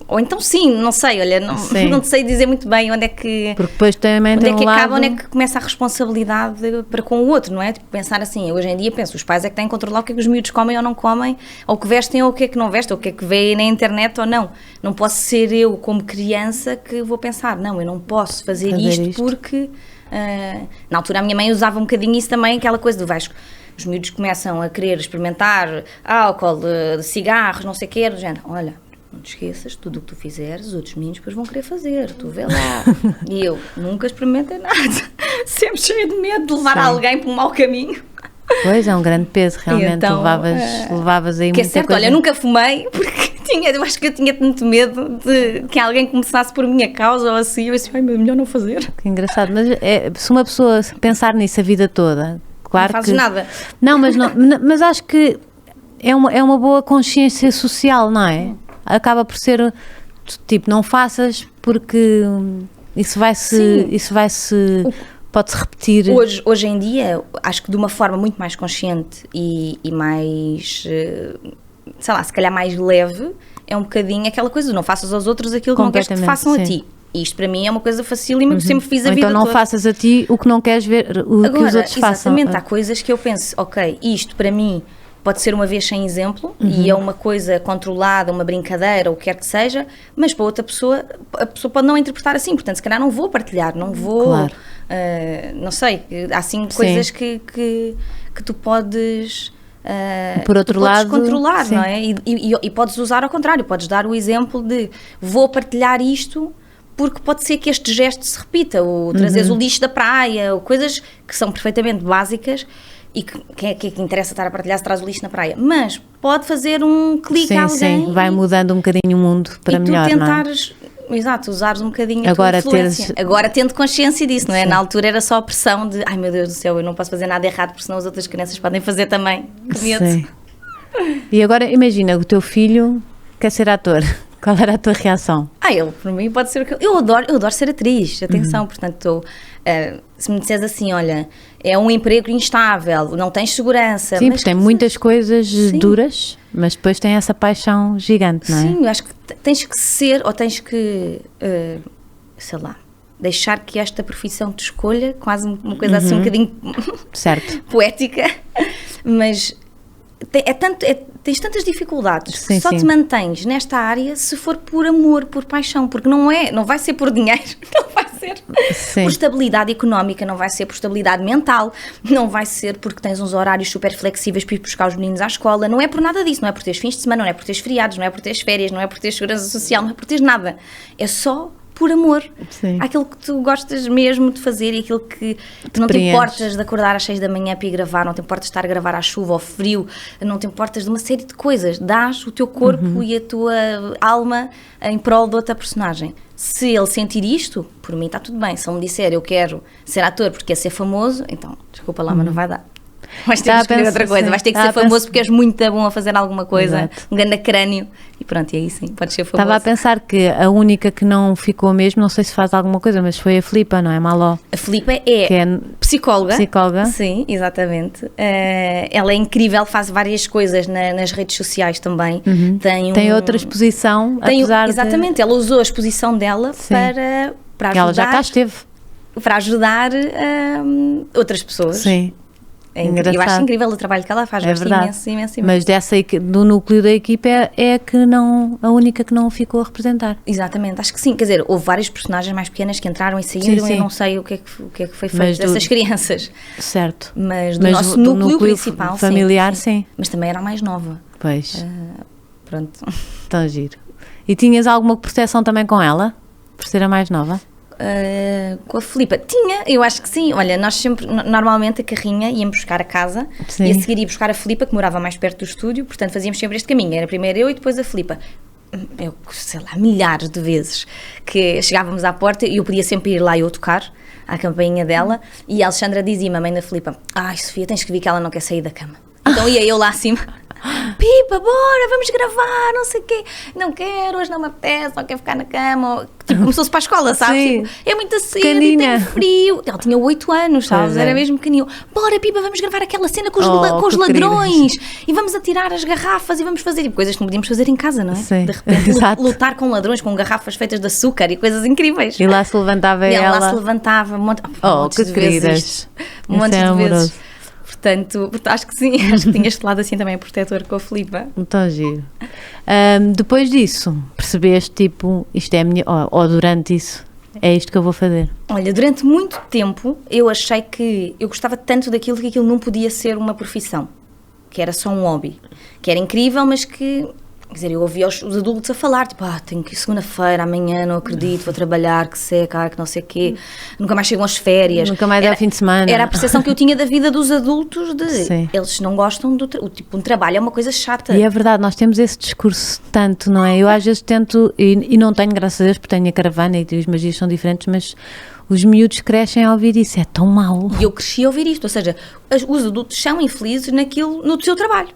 Ou então sim, não sei, olha, não sei dizer muito bem onde é que... Porque depois também onde é que acaba, onde é que começa a responsabilidade para com o outro, não é? Tipo, pensar assim, hoje em dia penso, os pais é que têm que controlar o que é que os miúdos comem ou não comem, ou o que vestem ou o que é que não vestem, ou o que é que veem na internet ou não. Não posso ser eu, como criança, que vou pensar, não, eu não posso fazer isto porque... na altura a minha mãe usava um bocadinho isso também, aquela coisa do vais os miúdos começam a querer experimentar álcool, cigarros, não sei o que, do género, olha, não te esqueças, tudo o que tu fizeres, os outros meninos depois vão querer fazer, tu vê lá. E eu nunca experimentei nada, sempre cheia de medo de levar alguém para um mau caminho. Pois, é um grande peso, realmente, então, levavas aí que muita é certo, coisa. olha, eu nunca fumei, porque eu acho que eu tinha muito medo de que alguém começasse por minha causa ou assim, eu disse, ai, melhor não fazer. Que engraçado, mas se uma pessoa pensar nisso a vida toda, claro que... Não fazes nada. Não, mas acho que é uma boa consciência social, não é? Acaba por ser, tipo, não faças porque isso vai-se... Pode-se repetir. Hoje em dia, acho que de uma forma muito mais consciente e mais, sei lá, se calhar mais leve, é um bocadinho aquela coisa, não faças aos outros aquilo que não queres que te façam a ti. Isto para mim é uma coisa facílima, que sempre fiz a vida toda. Então não faças a ti o que não queres ver, que os outros façam. Exatamente, há coisas que eu penso, ok, isto para mim pode ser uma vez sem exemplo e é uma coisa controlada, uma brincadeira, ou o que quer que seja, mas para outra pessoa, a pessoa pode não interpretar assim, portanto se calhar não vou partilhar, não vou... Claro. Não sei, há assim coisas que tu podes por outro lado controlar, não é? E podes usar ao contrário, podes dar o exemplo de vou partilhar isto porque pode ser que este gesto se repita, ou trazeres o lixo da praia, ou coisas que são perfeitamente básicas e que interessa estar a partilhar se traz o lixo na praia, mas pode fazer um clique a alguém. Sim, vai mudando um bocadinho o mundo para melhor, tu tentares, não é? Exato, usares um bocadinho a tua influência. Agora tendo consciência disso, não é? Sim. Na altura era só a pressão de ai meu Deus do céu, eu não posso fazer nada errado porque senão as outras crianças podem fazer também. Sim. E agora imagina, o teu filho quer ser ator. Qual era a tua reação? Ele, por mim, pode ser... Eu adoro ser atriz, atenção, portanto, se me disseres assim, olha, é um emprego instável, não tens segurança... Sim, porque tem muitas coisas duras, mas depois tem essa paixão gigante, não é? Sim, eu acho que tens que ser, ou tens que, sei lá, deixar que esta profissão te escolha, quase uma coisa assim um bocadinho certo. Poética, mas... tens tantas dificuldades sim, só te mantens nesta área se for por amor, por paixão, porque não vai ser por dinheiro, não vai ser por estabilidade económica, não vai ser por estabilidade mental, não vai ser porque tens uns horários super flexíveis para ir buscar os meninos à escola, não é por nada disso, não é por teres fins de semana, não é por teres feriados, não é por teres férias, não é por teres segurança social, não é por teres nada, é só por amor, aquilo que tu gostas mesmo de fazer e aquilo que não te importas de acordar às 6 da manhã para ir gravar, não te importas de estar a gravar à chuva ou frio, não te importas de uma série de coisas, dás o teu corpo e a tua alma em prol de outra personagem. Se ele sentir isto, por mim está tudo bem. Se ele me disser eu quero ser ator porque quer ser famoso, então desculpa lá, mas não vai dar. Vais ter que escolher outra coisa, vais ter que ser famoso porque és muito bom a fazer alguma coisa, um grande crânio e pronto, e aí sim, podes ser famoso. Estava a pensar que a única que não ficou mesmo, não sei se faz alguma coisa, mas foi a Filipa, não é, Maló? A Filipa é psicóloga. Sim, exatamente. Ela é incrível, faz várias coisas nas redes sociais também. Tem outra exposição, exatamente, ela usou a exposição dela para ajudar. Ela já cá esteve. Para ajudar outras pessoas. Sim. Eu acho incrível o trabalho que ela faz, gosto imenso. Mas do núcleo da equipa é a única que não ficou a representar. Exatamente, acho que sim, quer dizer, houve várias personagens mais pequenas que entraram e saíram e eu não sei o que é que foi feito dessas crianças. Certo. Mas do nosso núcleo principal, familiar, sim. Mas também era a mais nova. Pois. Pronto. Tão giro. E tinhas alguma proteção também com ela, por ser a mais nova? Com a Filipa, eu acho que sim. Olha, nós sempre, normalmente a carrinha íamos buscar a casa e a seguir ia buscar a Filipa, que morava mais perto do estúdio, portanto fazíamos sempre este caminho, era primeiro eu e depois a Filipa. Eu sei lá, milhares de vezes que chegávamos à porta e eu podia sempre ir lá e eu tocar à campainha dela e a Alexandra dizia-me, a mãe da Filipa, ai Sofia, tens que vir que ela não quer sair da cama. Então ia eu lá acima, Pipa, bora, vamos gravar, não sei o quê. Não quero, hoje não me apetece, não quero ficar na cama. Tipo, começou-se para a escola, sabes? Tipo, é muito cedo e tem frio. Ela tinha 8 anos, sabes? Era mesmo pequenino. Bora, Pipa, vamos gravar aquela cena com os ladrões e vamos atirar as garrafas e vamos fazer tipo, coisas que não podíamos fazer em casa, não é? Sim. De repente, lutar com ladrões, com garrafas feitas de açúcar e coisas incríveis. E lá se levantava ela. Lá se levantava um monte de vezes. Um monte de vezes. Portanto, acho que sim, acho que tinha este lado assim também protetor com a Filipa. Então, giro. Depois disso, percebeste, tipo, isto é a minha... Ou durante isso, é isto que eu vou fazer? Olha, durante muito tempo eu achei que eu gostava tanto daquilo que aquilo não podia ser uma profissão, que era só um hobby, que era incrível, mas que, quer dizer, eu ouvia os adultos a falar, tipo, tenho que ir segunda-feira, amanhã, não acredito, vou trabalhar, que seca, que não sei o quê, nunca mais chegam as férias. Nunca mais é o fim de semana. Era a percepção que eu tinha da vida dos adultos, Sim. Eles não gostam do tipo, um trabalho é uma coisa chata. E é verdade, nós temos esse discurso tanto, não é? Eu às vezes tento, e não tenho, graças a Deus, porque tenho a caravana e os meus dias são diferentes, mas os miúdos crescem a ouvir isso, é tão mau. E eu cresci a ouvir isto, ou seja, os adultos são infelizes no seu trabalho.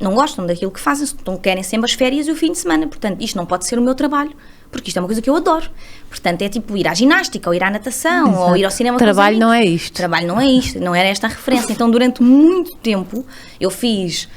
Não gostam daquilo que fazem, então querem sempre as férias e o fim de semana. Portanto, isto não pode ser o meu trabalho, porque isto é uma coisa que eu adoro. Portanto, é tipo ir à ginástica, ou ir à natação, Exato. ou ir ao cinema. Trabalho não é isto. Trabalho não é isto, não era esta a referência. Então, durante muito tempo, eu fiz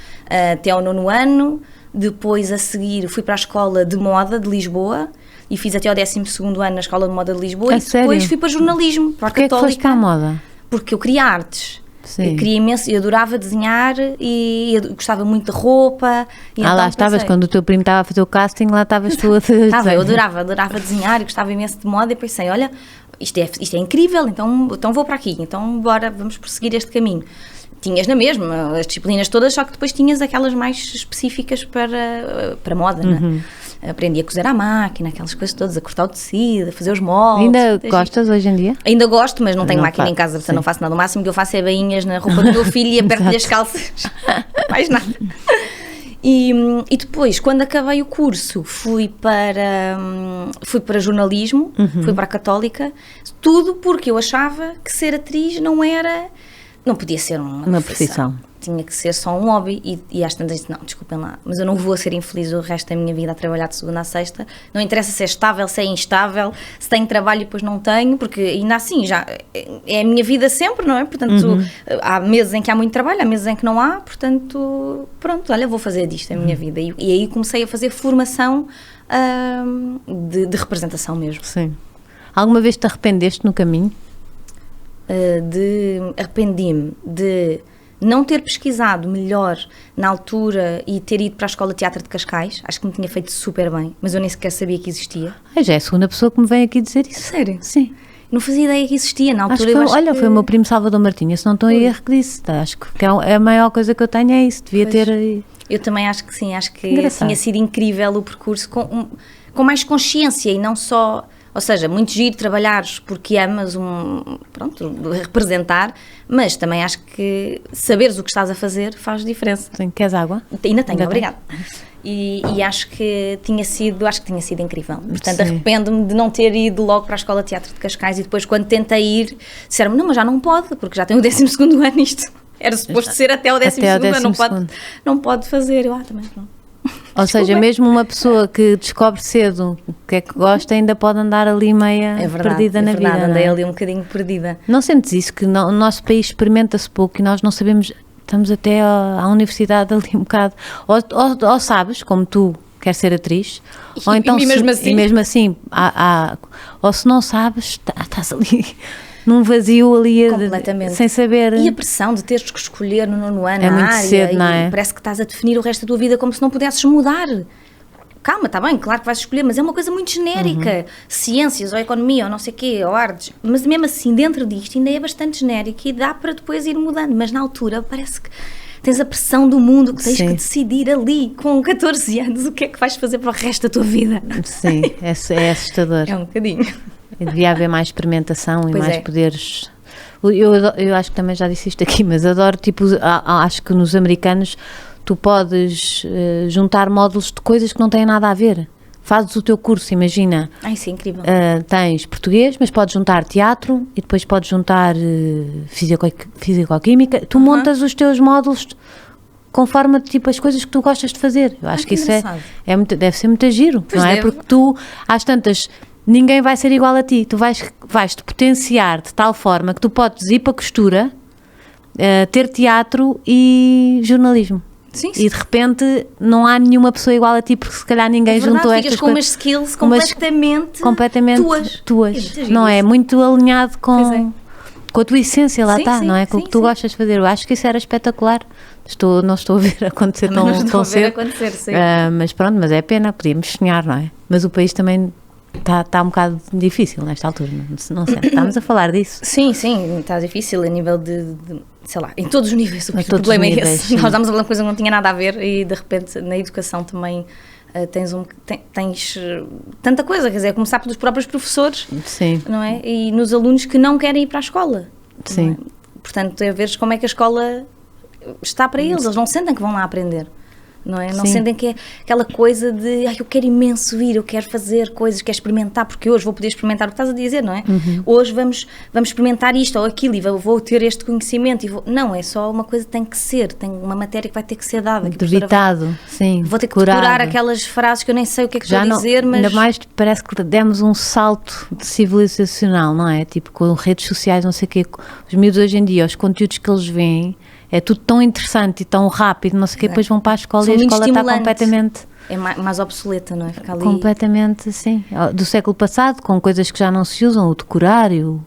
até ao 9º ano, depois a seguir fui para a Escola de Moda de Lisboa, e fiz até ao 12º ano na Escola de Moda de Lisboa, e depois fui para jornalismo, para a Católica. Porquê é que foste para a moda? Porque eu queria artes. Sim. Eu queria imenso, eu adorava desenhar e eu gostava muito de roupa. E então lá estavas, quando o teu primo estava a fazer o casting, lá estavas tu a fazer estava, eu adorava desenhar e gostava imenso de moda e pensei, olha, isto é incrível, então vou para aqui, então bora, vamos prosseguir este caminho. Tinhas na mesma, as disciplinas todas, só que depois tinhas aquelas mais específicas para moda, né? Aprendi a cozer à máquina, aquelas coisas todas, a cortar o tecido, a fazer os moldes. Ainda gostas hoje em dia? Ainda gosto, mas não tenho máquina em casa, portanto sim. Não faço nada. O máximo que eu faço é bainhas na roupa do meu filho e aperto-lhe as calças. Mais nada. E depois, quando acabei o curso, fui para jornalismo, fui para a Católica, tudo porque eu achava que ser atriz não podia ser uma profissão. Tinha que ser só um hobby e às tantas disse, não, desculpem lá, mas eu não vou ser infeliz o resto da minha vida a trabalhar de segunda a sexta, não interessa se é estável, se é instável, se tenho trabalho e depois não tenho, porque ainda assim já é a minha vida sempre, não é? Portanto, há meses em que há muito trabalho, há meses em que não há, portanto, pronto, olha, vou fazer disto a minha vida. E aí comecei a fazer formação de representação mesmo. Sim. Alguma vez te arrependeste no caminho? Arrependi-me de não ter pesquisado melhor na altura e ter ido para a Escola de Teatro de Cascais. Acho que me tinha feito super bem, mas eu nem sequer sabia que existia. Já é a segunda pessoa que me vem aqui dizer isso. Sério? Sim. Não fazia ideia que existia na altura. Foi o meu primo Salvador Martinha, se não estou a erro que disse. Acho que a maior coisa que eu tenho é isso, devia ter... Eu também acho que sim, acho que tinha sido incrível o percurso com mais consciência e não só... Ou seja, muito giro trabalhares porque amas representar, mas também acho que saberes o que estás a fazer faz diferença. Sim, queres água? Ainda tenho, obrigada. E acho que tinha sido incrível. Portanto, arrependo-me de não ter ido logo para a Escola de Teatro de Cascais e depois quando tentei ir, disseram-me, não, mas já não pode, porque já tem o 12º ano isto. Era suposto ser até o 12º ano, não pode fazer. Eu, também não. Ou seja, mesmo uma pessoa que descobre cedo o que é que gosta ainda pode andar ali meia perdida na vida. Andei ali um bocadinho perdida. Não sentes isso? Que o nosso país experimenta-se pouco e nós não sabemos, estamos até à universidade ali um bocado, ou sabes, como tu queres ser atriz, ou então mesmo assim ou se não sabes, estás ali... num vazio ali, sem saber. E a pressão de teres que escolher no 9º ano é muito cedo, não é? Parece que estás a definir o resto da tua vida como se não pudesses mudar. Calma, está bem, claro que vais escolher, mas é uma coisa muito genérica. Ciências, ou economia, ou não sei o quê, ou artes. Mas mesmo assim, dentro disto, ainda é bastante genérico e dá para depois ir mudando. Mas na altura, parece que tens a pressão do mundo, que tens que decidir ali, com 14 anos, o que é que vais fazer para o resto da tua vida. Sim, é assustador. É um bocadinho. Devia haver mais experimentação e mais poderes. Eu acho que também já disse isto aqui, mas adoro, acho que nos americanos tu podes juntar módulos de coisas que não têm nada a ver. Fazes o teu curso, imagina. Isso é incrível. Tens português, mas podes juntar teatro e depois podes juntar fisicoquímica. Tu montas os teus módulos conforme as coisas que tu gostas de fazer. Eu acho que isso deve ser muito giro, pois não é? Porque tu, às tantas... Ninguém vai ser igual a ti, tu vais-te potenciar de tal forma que tu podes ir para a costura, ter teatro e jornalismo. Sim. E de repente não há nenhuma pessoa igual a ti, porque se calhar ninguém juntou estas coisas. Com umas skills completamente tuas. Não é? Muito alinhado com a tua essência, lá está, não é? Com o que tu gostas de fazer. Eu acho que isso era espetacular. Não estou a ver acontecer tão cedo. Mas pronto, mas é pena, podíamos sonhar, não é? Mas o país também está um bocado difícil nesta altura, não sei, estamos a falar disso. Sim, está difícil a nível de sei lá, em todos os níveis, o problema é esse. Sim. Nós estamos a falar de uma coisa que não tinha nada a ver e de repente na educação também tens tanta coisa, quer dizer, a começar pelos próprios professores, sim, não é? E nos alunos que não querem ir para a escola. Sim. É? Portanto, é ver como é que a escola está para eles não sentem que vão lá aprender. Não é? Não sentem que é aquela coisa de eu quero imenso ir, eu quero fazer coisas, quero experimentar, porque hoje vou poder experimentar o que estás a dizer, não é? Hoje vamos experimentar isto ou aquilo e vou ter este conhecimento não, é só uma coisa que tem que ser, tem uma matéria que vai ter que ser dada. Debitado, sim. Vou ter que decorar aquelas frases que eu nem sei o que é que estou a dizer, mas... Ainda mais parece que demos um salto civilizacional, não é? Tipo, com redes sociais, não sei o quê, os miúdos hoje em dia, os conteúdos que eles veem, é tudo tão interessante e tão rápido, não sei o quê, depois vão para a escola e a escola está completamente... É mais obsoleta, não é? Fica ali... Completamente, sim. Do século passado, com coisas que já não se usam, o decorar e o...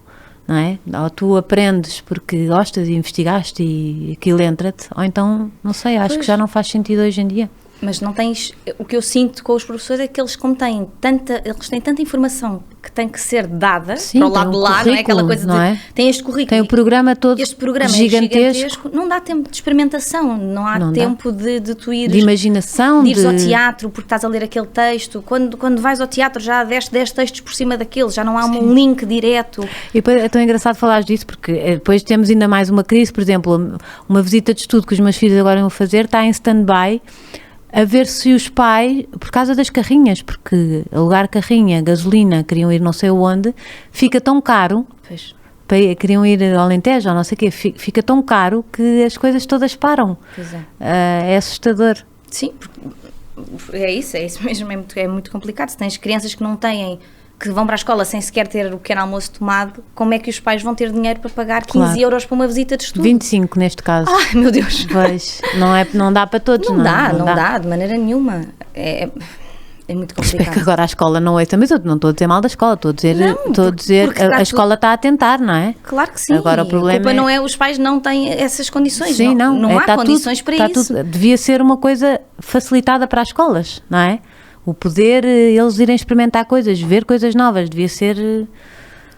Não é? Ou tu aprendes porque gostas e investigaste e aquilo entra-te, ou então, não sei, acho que já não faz sentido hoje em dia. Mas não tens... O que eu sinto com os professores é que eles têm tanta informação que tem que ser dada para o lado de lá, não é? Aquela coisa tem este currículo. Tem o programa todo este programa gigantesco. Não dá tempo de experimentação, não há tempo de tu ires... De imaginação. De ires ao teatro porque estás a ler aquele texto. Quando vais ao teatro já deste 10 textos por cima daquele, já não há um link direto. E depois é tão engraçado falar disso porque depois temos ainda mais uma crise, por exemplo, uma visita de estudo que os meus filhos agora vão fazer está em stand-by a ver se os pais, por causa das carrinhas, porque alugar carrinha, gasolina, queriam ir não sei onde, fica tão caro, queriam ir ao Alentejo ou não sei o quê, fica tão caro que as coisas todas param. Pois é. É assustador. Sim, é isso mesmo, é muito complicado. Se tens crianças que não têm, que vão para a escola sem sequer ter o pequeno almoço tomado, como é que os pais vão ter dinheiro para pagar 15 euros para uma visita de estudo? 25 neste caso. Ai, meu Deus! Pois, não dá para todos. Não dá, de maneira nenhuma. É muito complicado. Espero que agora a escola não é, mas eu não estou a dizer mal da escola, estou a dizer a escola está a tentar, não é? Claro que sim. Agora o problema a culpa não é os pais não têm essas condições. Sim, não há condições para isso. Devia ser uma coisa facilitada para as escolas, não é? O poder, eles irem experimentar coisas, ver coisas novas, devia ser...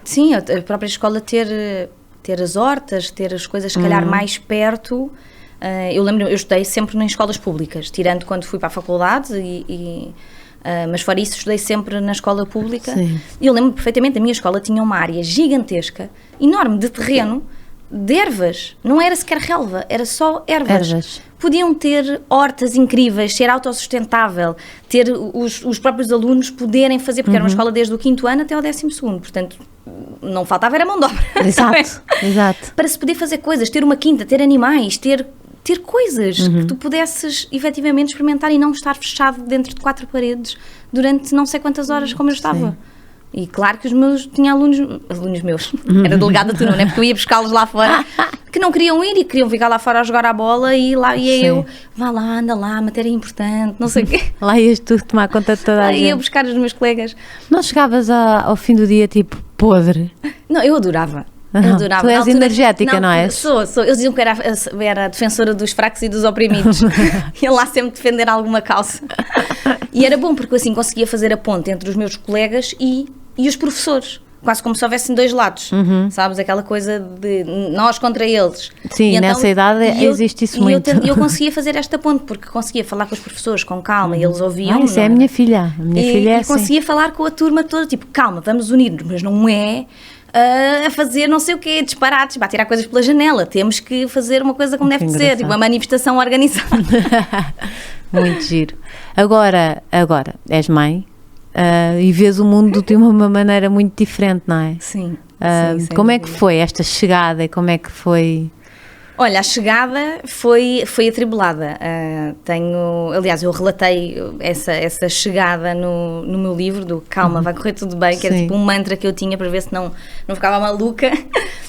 Sim, a própria escola ter as hortas, ter as coisas, se calhar, mais perto. Eu lembro, eu estudei sempre em escolas públicas, tirando quando fui para a faculdade, mas fora isso, estudei sempre na escola pública. Sim. Eu lembro perfeitamente, a minha escola tinha uma área gigantesca, enorme, de terreno, de ervas. Não era sequer relva, era só ervas. Podiam ter hortas incríveis, ser autossustentável, ter os próprios alunos poderem fazer, porque era uma escola desde o 5º ano até o 12º, portanto não faltava era mão de obra. Exato. Para se poder fazer coisas, ter uma quinta, ter animais, ter coisas que tu pudesses efetivamente experimentar e não estar fechado dentro de 4 paredes durante não sei quantas horas como eu estava. Sim. E claro que tinha alunos meus, era delegada turma, não é? Porque eu ia buscá-los lá fora, que não queriam ir e queriam ficar lá fora a jogar a bola e lá ia eu, vá lá, anda lá, a matéria é importante, não sei o quê. Lá ias tu tomar conta de toda a gente. Ia buscar os meus colegas. Não chegavas ao fim do dia tipo podre? Não, eu adorava. Tu és energética, não és? Sou. Eles diziam que era a defensora dos fracos e dos oprimidos. Ia lá sempre defender alguma causa. E era bom, porque assim conseguia fazer a ponte entre os meus colegas e os professores. Quase como se houvessem 2 lados. Sabes? Aquela coisa de nós contra eles. Sim, então, nessa idade existe isso muito. Eu conseguia fazer esta ponte, porque conseguia falar com os professores com calma e eles ouviam. Isso é a minha filha. A minha filha é assim. E conseguia falar com a turma toda, tipo, calma, vamos unir-nos, mas não é... a fazer não sei o quê, disparates, a tirar coisas pela janela, temos que fazer uma coisa como deve de ser, tipo uma manifestação organizada. Muito giro. Agora és mãe e vês o mundo de uma maneira muito diferente, não é? Sim. Como é que foi esta chegada e como é que foi... Olha, a chegada foi atribulada. Aliás, eu relatei essa chegada no meu livro, do Calma, vai correr tudo bem, que era tipo um mantra que eu tinha para ver se não ficava maluca.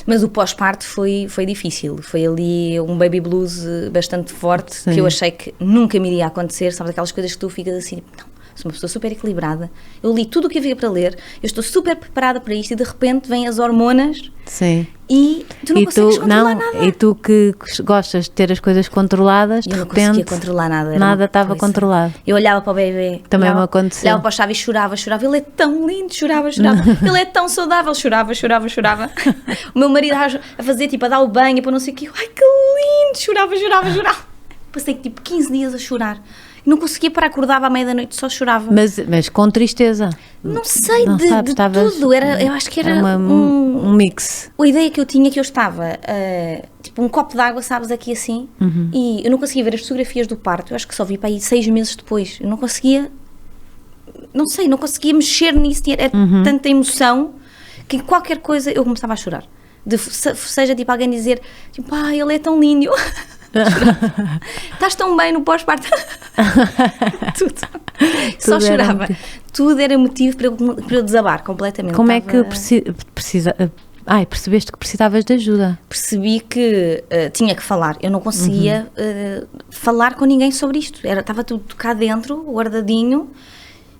Mas o pós-parto foi difícil. Foi ali um baby blues bastante forte, que eu achei que nunca me iria acontecer. Sabes, aquelas coisas que tu ficas assim, não, sou uma pessoa super equilibrada, eu li tudo o que havia para ler, eu estou super preparada para isto e de repente vêm as hormonas. Sim. E tu não consegues controlar nada. E tu que gostas de ter as coisas controladas, de repente... Eu não conseguia controlar nada. Nada estava controlado. Eu olhava para o bebê. Também me aconteceu. Olhava para o Chaves e chorava. Ele é tão lindo, chorava. Ele é tão saudável, chorava. O meu marido a fazer, tipo, a dar o banho para não sei o quê. Ai, que lindo, chorava. Passei, tipo, 15 dias a chorar. Não conseguia parar, acordava à meia-da-noite, só chorava. Mas com tristeza? Não sei, de tudo. Eu acho que era um mix. A ideia que eu tinha, que eu estava, tipo um copo de água, sabes, aqui assim, e eu não conseguia ver as fotografias do parto. Eu acho que só vi para aí 6 meses depois. Eu não conseguia, não conseguia mexer nisso. Era tanta emoção que qualquer coisa eu começava a chorar. Seja tipo alguém dizer, tipo, ele é tão lindo. Estás tão bem no pós-parto. Tudo só chorava. Tudo era motivo para eu desabar completamente. Como é que percebeste que precisavas de ajuda? Percebi que tinha que falar. Eu não conseguia falar com ninguém sobre isto. Estava tudo cá dentro, guardadinho.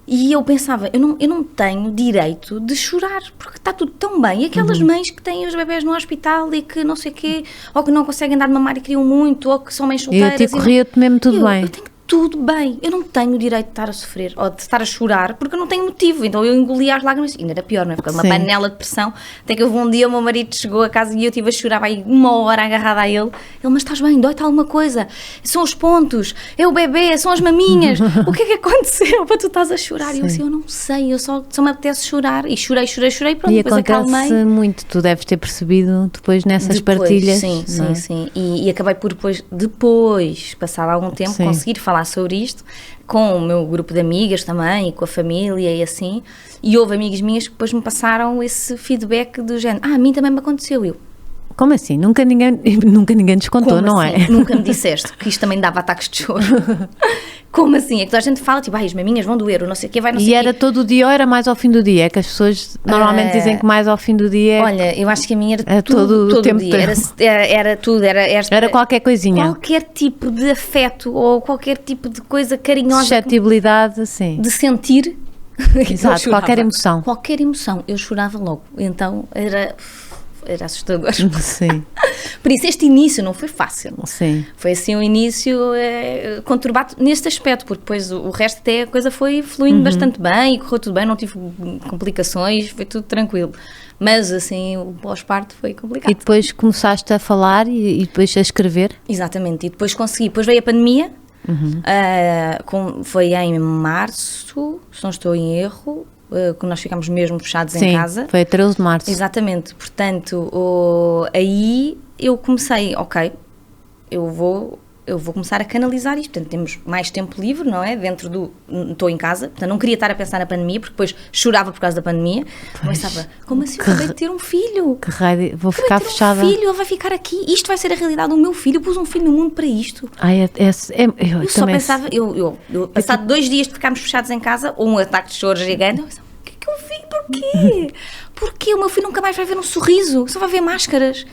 E eu pensava, eu não tenho direito de chorar, porque está tudo tão bem. E aquelas mães que têm os bebés no hospital e que não sei o quê, ou que não conseguem dar de mamar e criam muito, ou que são mães solteiras. E corria-te mesmo tudo bem. Eu tenho tudo bem. Eu não tenho direito de estar a sofrer, ou de estar a chorar, porque eu não tenho motivo. Então eu engolia as lágrimas, ainda era pior, não é? Porque uma panela de pressão. Até que houve um dia, o meu marido chegou a casa e eu estive a chorar, vai 1 hora agarrada a ele. Ele, mas estás bem, dói-te alguma coisa? São os pontos, é o bebê, são as maminhas. O que é que aconteceu para tu estás a chorar? E eu assim, eu não sei, eu só me apetece chorar. E chorei, pronto, e depois acalmei. E acontece muito, tu deves ter percebido depois nessas partilhas. Sim. E acabei por depois, passado algum tempo, conseguir falar sobre isto com o meu grupo de amigas também, e com a família e assim, e houve amigas minhas que depois me passaram esse feedback do género, a mim também me aconteceu. Eu, como assim? Nunca ninguém descontou, não assim? É? Nunca me disseste que isto também dava ataques de choro. Como assim? É que toda a gente fala, tipo, as maminhas vão doer, ou não sei o que, vai não sei o quê. E era todo o dia ou era mais ao fim do dia? É que as pessoas normalmente dizem que mais ao fim do dia... Olha, eu acho que a minha era todo o tempo dia. Era tudo, era qualquer coisinha. Qualquer tipo de afeto ou qualquer tipo de coisa carinhosa. Suscetibilidade, sim. De sentir. Exato, qualquer emoção. Qualquer emoção, eu chorava logo. Então era assustador. Sim. Por isso este início não foi fácil. Sim. Foi assim um início conturbado neste aspecto, porque depois o resto até a coisa foi fluindo bastante bem e correu tudo bem, não tive complicações, foi tudo tranquilo. Mas assim, o pós-parto foi complicado. E depois começaste a falar e depois a escrever? Exatamente, e depois consegui. Depois veio a pandemia, foi em março, se não estou em erro, quando nós ficámos mesmo fechados em casa. Foi a 13 de março. Exatamente, portanto, aí eu comecei, eu vou começar a canalizar isto, portanto temos mais tempo livre, não é? Estou em casa, portanto não queria estar a pensar na pandemia, porque depois chorava por causa da pandemia, pensava, como assim eu acabei de ter um filho? Que raio, vou ficar fechada. Ele vai ficar aqui, isto vai ser a realidade do meu filho, eu pus um filho no mundo para isto. Eu só pensava, passado 2 dias de ficarmos fechados em casa, um ataque de choro gigante, eu pensava, o que é que eu vi? Porquê? Porquê? O meu filho nunca mais vai ver um sorriso, só vai ver máscaras.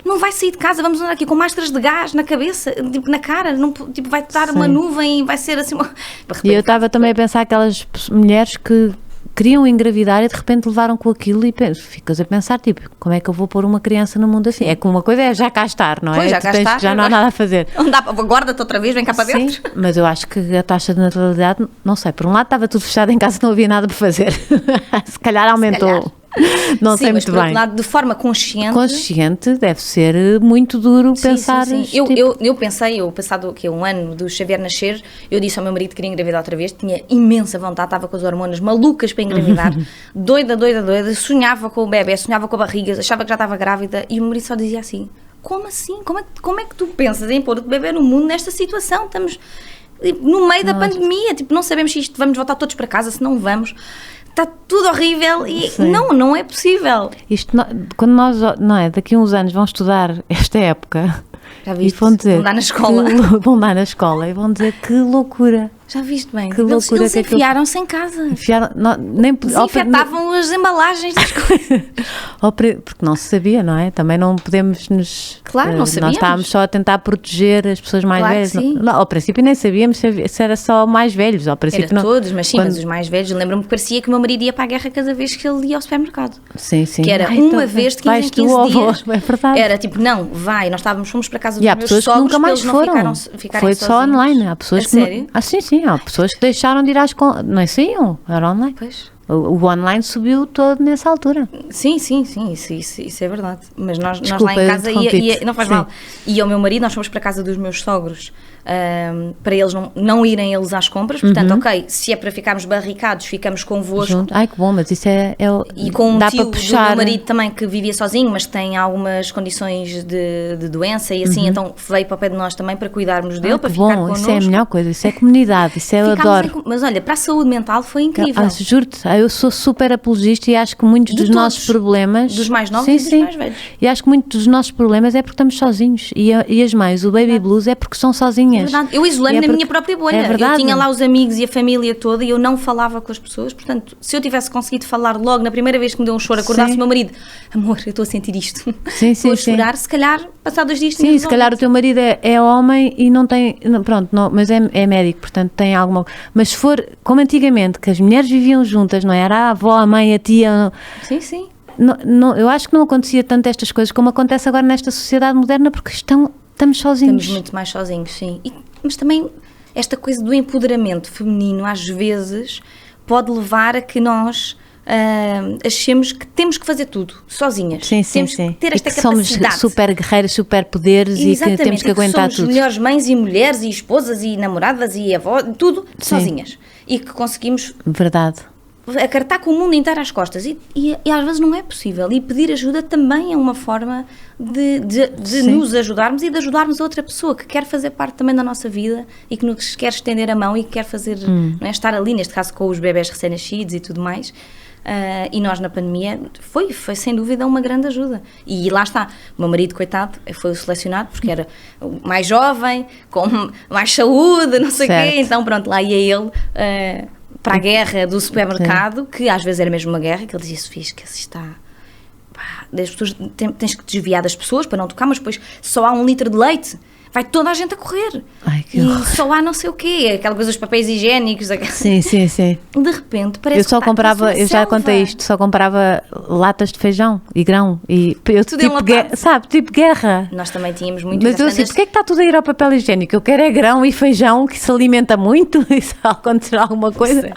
Não vai sair de casa, vamos andar aqui com máscaras de gás na cabeça, tipo na cara, não, tipo, vai estar uma nuvem e vai ser assim uma... E eu estava também a pensar aquelas mulheres que queriam engravidar e de repente levaram com aquilo e ficas a pensar, tipo, como é que eu vou pôr uma criança no mundo assim? É que uma coisa é já cá estar, não é? Pois, já cá estar, já não há nada a fazer. Guarda-te outra vez, vem cá para dentro. Sim, mas eu acho que a taxa de natalidade, não sei, por um lado estava tudo fechado em casa, não havia nada para fazer. Se calhar aumentou. Não sei muito bem. Mas por outro lado, de forma consciente... Consciente, deve ser muito duro pensar... Sim. Eu pensei, passado um ano do Xavier nascer, eu disse ao meu marido que queria engravidar outra vez, tinha imensa vontade, estava com as hormonas malucas para engravidar, doida, sonhava com o bebê, sonhava com a barriga, achava que já estava grávida, e o meu marido só dizia assim, como assim? Como é que tu pensas em pôr o bebê no mundo nesta situação? Estamos no meio da pandemia, tipo, não sabemos se isto vamos voltar todos para casa, se não vamos... Está tudo horrível e não é possível. Isto, quando nós, não é, daqui a uns anos vão estudar esta época, já viste, e vão dizer, vão dar na escola. Vão dar na escola e vão dizer que loucura. Já viste bem? Que loucura eles enfiaram-se em casa. Desinfetavam as embalagens das coisas. Porque não se sabia, não é? Também não podemos nos... Claro, não sabíamos. Nós estávamos só a tentar proteger as pessoas mais velhas. Sim. Ao princípio nem sabíamos se era só mais velhos. Ao princípio, era todos, mas sim, mas os mais velhos. Lembro-me que parecia que o meu marido ia para a guerra cada vez que ele ia ao supermercado. Sim, sim. Que era uma vez de 15 em 15 dias. É verdade. Era tipo, não, vai, nós fomos para casa dos meus pessoas sogros, que nunca mais foram. Foi só online. Há pessoas sério? Sim. Há pessoas que deixaram de ir às... Não saíam, era online. Pois. O online subiu todo nessa altura. Sim, isso é verdade. Mas nós lá em casa, não faz mal, e ao meu marido, nós fomos para a casa dos meus sogros, para eles não irem eles às compras, portanto, ok, se é para ficarmos barricados, ficamos convosco. Junto. Ai, que bom, mas isso e com um dá tio para puxar. do meu marido também, que vivia sozinho, mas tem algumas condições de doença e assim, então veio para o pé de nós também para cuidarmos dele, para ficar connosco. Isso é a melhor coisa, isso é comunidade, isso eu adoro. Mas olha, para a saúde mental foi incrível. Juro-te, eu sou super apologista e acho que muitos dos nossos problemas... Dos mais novos e dos mais velhos. E acho que muitos dos nossos problemas é porque estamos sozinhos. E as mães, o baby blues é porque são sozinhas. É verdade. Eu isolei-me na minha própria bolha. É verdade. Eu tinha lá os amigos e a família toda e eu não falava com as pessoas. Portanto, se eu tivesse conseguido falar logo na primeira vez que me deu um choro, acordasse o meu marido, amor, eu estou a sentir isto. Estou a chorar, se calhar, passado 2 dias... Sim, se calhar o teu marido é homem e não tem... Pronto, mas é médico, portanto tem alguma... Mas se for, como antigamente, que as mulheres viviam juntas, não era a avó, a mãe, a tia... Sim. Eu acho que não acontecia tanto estas coisas como acontece agora nesta sociedade moderna, porque estamos sozinhos. Estamos muito mais sozinhos, sim. Mas também esta coisa do empoderamento feminino, às vezes, pode levar a que nós achemos que temos que fazer tudo sozinhas. Sim. Temos que ter esta capacidade. Somos super guerreiras, super poderes e que temos que aguentar tudo. Somos melhores mães e mulheres e esposas e namoradas e avós, tudo sozinhas. E que conseguimos... Verdade. Acartar com o mundo inteiro às costas e às vezes não é possível, e pedir ajuda também é uma forma de nos ajudarmos e de ajudarmos a outra pessoa que quer fazer parte também da nossa vida e que nos quer estender a mão e que quer fazer, não é, estar ali, neste caso com os bebés recém-nascidos e tudo mais. E nós na pandemia foi sem dúvida uma grande ajuda, e lá está, o meu marido, coitado, foi o selecionado porque era mais jovem, com mais saúde, não sei o quê, então pronto, lá ia ele para a guerra do supermercado, que às vezes era mesmo uma guerra, que ele dizia, Sofia, que se está... das pessoas, tens que desviar das pessoas para não tocar, mas depois só há 1 litro de leite, vai toda a gente a correr. Ai, que e horror. Só há não sei o quê, aquela coisa dos papéis higiênicos. Sim. De repente parece eu só comprava, eu já contei isto, só comprava latas de feijão e grão e eu tudo tipo guerra. Nós também tínhamos muito. Mas eu assim, porquê é que está tudo a ir ao papel higiênico? Eu quero é grão e feijão que se alimenta muito e se acontecer alguma coisa.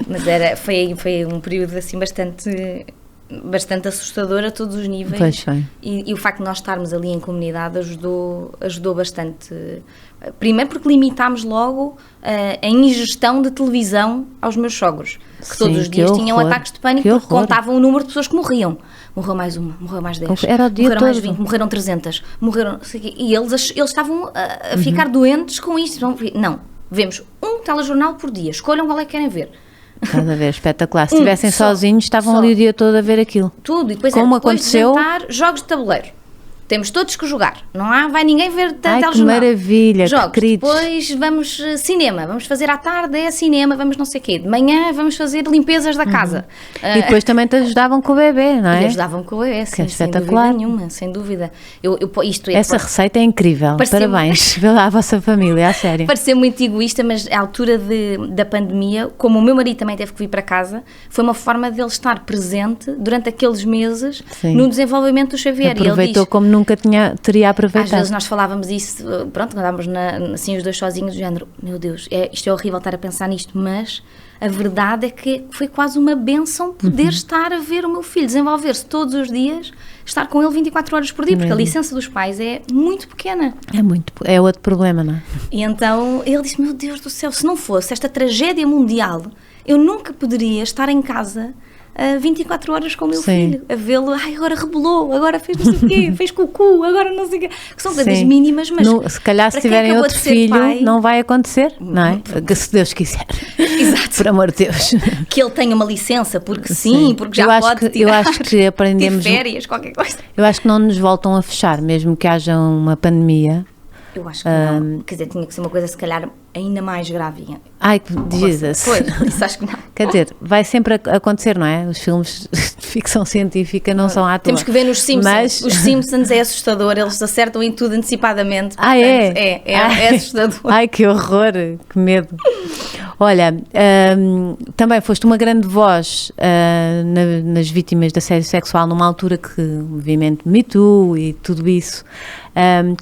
Mas foi um período assim bastante assustador a todos os níveis. Pois foi. E o facto de nós estarmos ali em comunidade ajudou bastante. Primeiro porque limitámos logo a ingestão de televisão aos meus sogros, que todos os dias tinham ataques de pânico porque contavam o número de pessoas que morriam. Morreu mais uma, morreu mais 10, era o dia morreram todo. mais 20, morreram 300, morreram... E eles estavam a ficar doentes com isto. Não, vemos um telejornal por dia, escolham qual é que querem ver. Estás a ver, espetacular. Se estivessem sozinhos, estavam ali o dia todo a ver aquilo. Tudo, e depois como depois aconteceu, de jantar, jogos de tabuleiro. Temos todos que jogar, vai ninguém ver telejornal. Que maravilha, jogos, que queridos. Depois vamos cinema, vamos fazer à tarde cinema, vamos não sei o quê, de manhã vamos fazer limpezas da casa. E depois também te ajudavam com o bebê, não é? E ajudavam com o bebê, sim, espetacular. Sem dúvida nenhuma, sem dúvida. Essa receita é incrível, parabéns à vossa família, a sério. Pareceu muito egoísta, mas à altura da pandemia, como o meu marido também teve que vir para casa, foi uma forma dele estar presente durante aqueles meses no desenvolvimento do Xavier. Aproveitou como nunca teria aproveitado. Às vezes nós falávamos isso, pronto, andávamos assim os dois sozinhos, do género, meu Deus, isto é horrível estar a pensar nisto, mas a verdade é que foi quase uma bênção poder estar a ver o meu filho desenvolver-se todos os dias, estar com ele 24 horas por dia, porque a licença dos pais é muito pequena. É outro problema, não é? E então ele disse, meu Deus do céu, se não fosse esta tragédia mundial, eu nunca poderia estar em casa 24 horas com o meu filho, a vê-lo, agora rebolou, agora fez não sei o quê, fez cucu, agora não sei o quê, que são coisas mínimas, mas se calhar se tiverem outro filho não vai acontecer, não é? Se Deus quiser. Exato. Por amor de Deus. Que ele tenha uma licença, porque sim, porque já pode tirar, eu acho que aprendemos férias, qualquer coisa. Eu acho que não nos voltam a fechar, mesmo que haja uma pandemia. Eu acho que não. Quer dizer, tinha que ser uma coisa, se calhar, ainda mais grave. Ai, Jesus. Pois, isso acho que não. Quer dizer, vai sempre acontecer, não é? Os filmes de ficção científica não são à toa. Temos que ver nos Simpsons. Os Simpsons é assustador, eles acertam em tudo antecipadamente. Portanto, é assustador. Ai, que horror, que medo. Olha, também foste uma grande voz nas vítimas de assédio sexual numa altura que o movimento Me Too e tudo isso.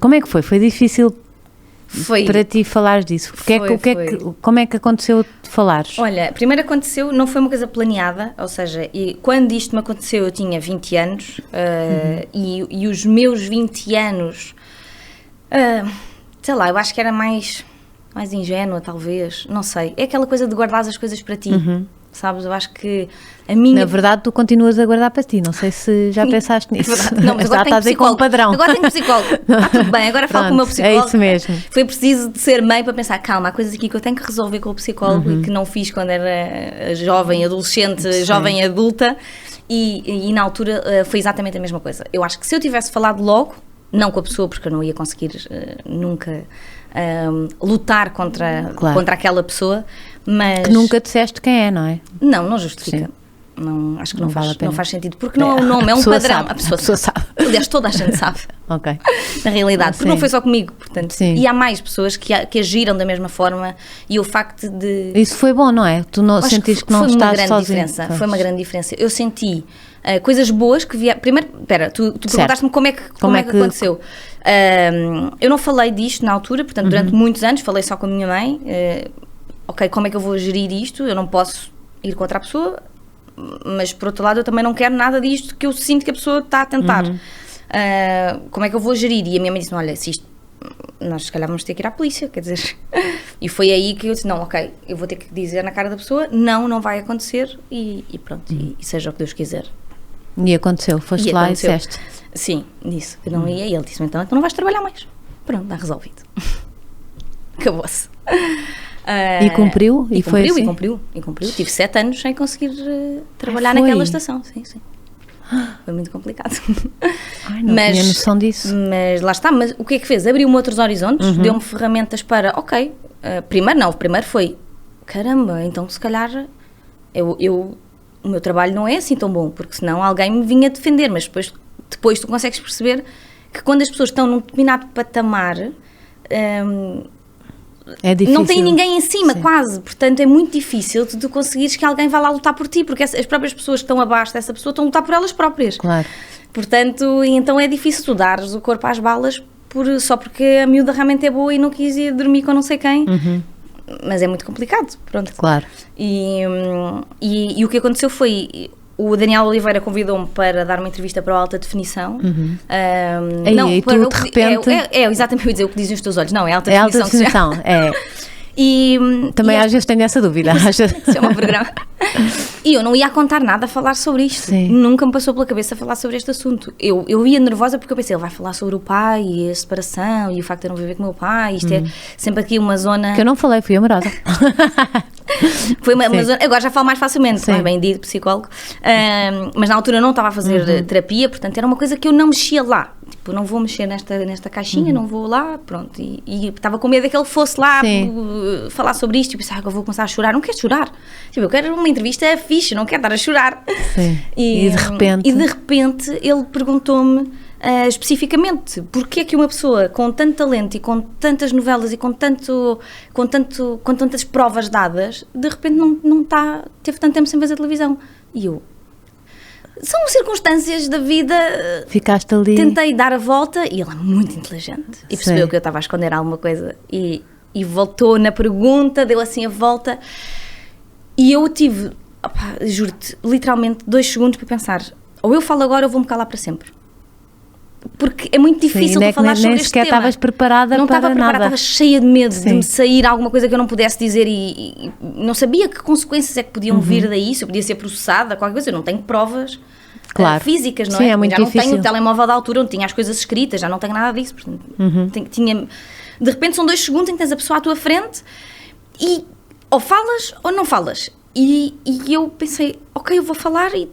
Como é que foi? Foi difícil para ti falares disso? Como é que aconteceu de falares? Olha, primeiro aconteceu, não foi uma coisa planeada, ou seja, quando isto me aconteceu eu tinha 20 anos e os meus 20 anos, sei lá, eu acho que era mais ingênua talvez, não sei, é aquela coisa de guardar as coisas para ti, sabes, eu acho que a minha... Na verdade tu continuas a guardar para ti, não sei se já pensaste nisso. Não, mas agora tenho psicólogo. Agora tenho psicólogo, está tudo bem, agora falo com o meu psicólogo. É isso mesmo. Foi preciso de ser mãe para pensar, calma, há coisas aqui que eu tenho que resolver com o psicólogo e que não fiz quando era jovem, adolescente, jovem adulta e na altura foi exatamente a mesma coisa. Eu acho que se eu tivesse falado logo, não com a pessoa, porque eu não ia conseguir nunca lutar contra aquela pessoa, mas... Que nunca disseste quem é, não é? Não justifica. Não, acho que não faz sentido, porque não é um nome, é um padrão. Sabe, a pessoa sabe. Aliás, toda a gente sabe. Ok. Na realidade, porque não foi só comigo, portanto. Sim. E há mais pessoas que agiram da mesma forma e o facto de... Isso foi bom, não é? Tu não sentiste que não estás sozinho. Foi uma grande diferença. Eu senti coisas boas que vieram... Primeiro, espera, tu perguntaste-me como é que aconteceu. Eu não falei disto na altura, portanto, durante muitos anos falei só com a minha mãe. Ok, como é que eu vou gerir isto? Eu não posso ir contra a pessoa, mas por outro lado eu também não quero nada disto que eu sinto que a pessoa está a tentar. Como é que eu vou gerir? E a minha mãe disse, olha, se isto, nós se calhar vamos ter que ir à polícia, quer dizer, e foi aí que eu disse, não, ok, eu vou ter que dizer na cara da pessoa, não vai acontecer e pronto, e seja o que Deus quiser. E aconteceu, foste lá e disseste. Sim, disse que não ia, e ele disse, então não vais trabalhar mais. Pronto, está resolvido. Acabou-se. E cumpriu? E foi assim? E cumpriu. Tive 7 anos sem conseguir trabalhar naquela estação. Sim. Foi muito complicado. Não tinha noção disso. Mas lá está. Mas o que é que fez? Abriu-me outros horizontes, deu-me ferramentas para, primeiro foi, caramba, então se calhar o meu trabalho não é assim tão bom, porque senão alguém me vinha defender, mas depois tu consegues perceber que quando as pessoas estão num determinado patamar... É difícil. Não tem ninguém em cima, quase. Portanto, é muito difícil de tu conseguires que alguém vá lá lutar por ti, porque as próprias pessoas que estão abaixo dessa pessoa estão a lutar por elas próprias. Claro. Portanto, então é difícil tu dares o corpo às balas só porque a miúda realmente é boa e não quis ir dormir com não sei quem. Mas é muito complicado, pronto. Claro. E o que aconteceu foi... O Daniel Oliveira convidou-me para dar uma entrevista para o Alta Definição. E tu, de repente... Exatamente, eu ia dizer o que dizem os teus olhos. Não, é Alta Definição. É Alta Definição, é. E também às vezes tenho essa dúvida. Isso é um programa. E eu não ia contar nada a falar sobre isto. Sim. Nunca me passou pela cabeça falar sobre este assunto. Eu ia nervosa porque eu pensei, ele vai falar sobre o pai e a separação e o facto de eu não viver com o meu pai. Isto é sempre aqui uma zona... Que eu não falei, fui amorosa. Foi uma zona... Agora já falo mais facilmente, mais bem dito, psicólogo. Mas na altura eu não estava a fazer terapia, portanto era uma coisa que eu não mexia lá. Tipo, não vou mexer nesta caixinha, não vou lá, pronto. E estava com medo de que ele fosse lá falar sobre isto e pensava que eu vou começar a chorar. Não quero chorar. Tipo, eu quero uma entrevista fixe, não quero estar a chorar. Sim. E de repente ele perguntou-me especificamente porque é que uma pessoa com tanto talento e com tantas novelas e com tantas provas dadas, de repente teve tanto tempo sem fazer televisão. E eu... São circunstâncias da vida. Ficaste ali. Tentei dar a volta e ele é muito inteligente. E percebeu que eu estava a esconder alguma coisa. E voltou na pergunta, deu assim a volta. E eu tive, juro-te, literalmente 2 segundos para pensar. Ou eu falo agora ou vou-me calar para sempre. Porque é muito difícil de falar sobre este tema. Nem sequer estavas preparada não para estava preparada, nada. Estava cheia de medo de me sair alguma coisa que eu não pudesse dizer e não sabia que consequências é que podiam vir daí, se eu podia ser processada, qualquer coisa. Eu não tenho provas físicas, não é? É muito já difícil. Não tenho o telemóvel da altura, não tinha as coisas escritas, já não tenho nada disso. Portanto, de repente são 2 segundos em que tens a pessoa à tua frente e ou falas ou não falas. E eu pensei, ok, eu vou falar e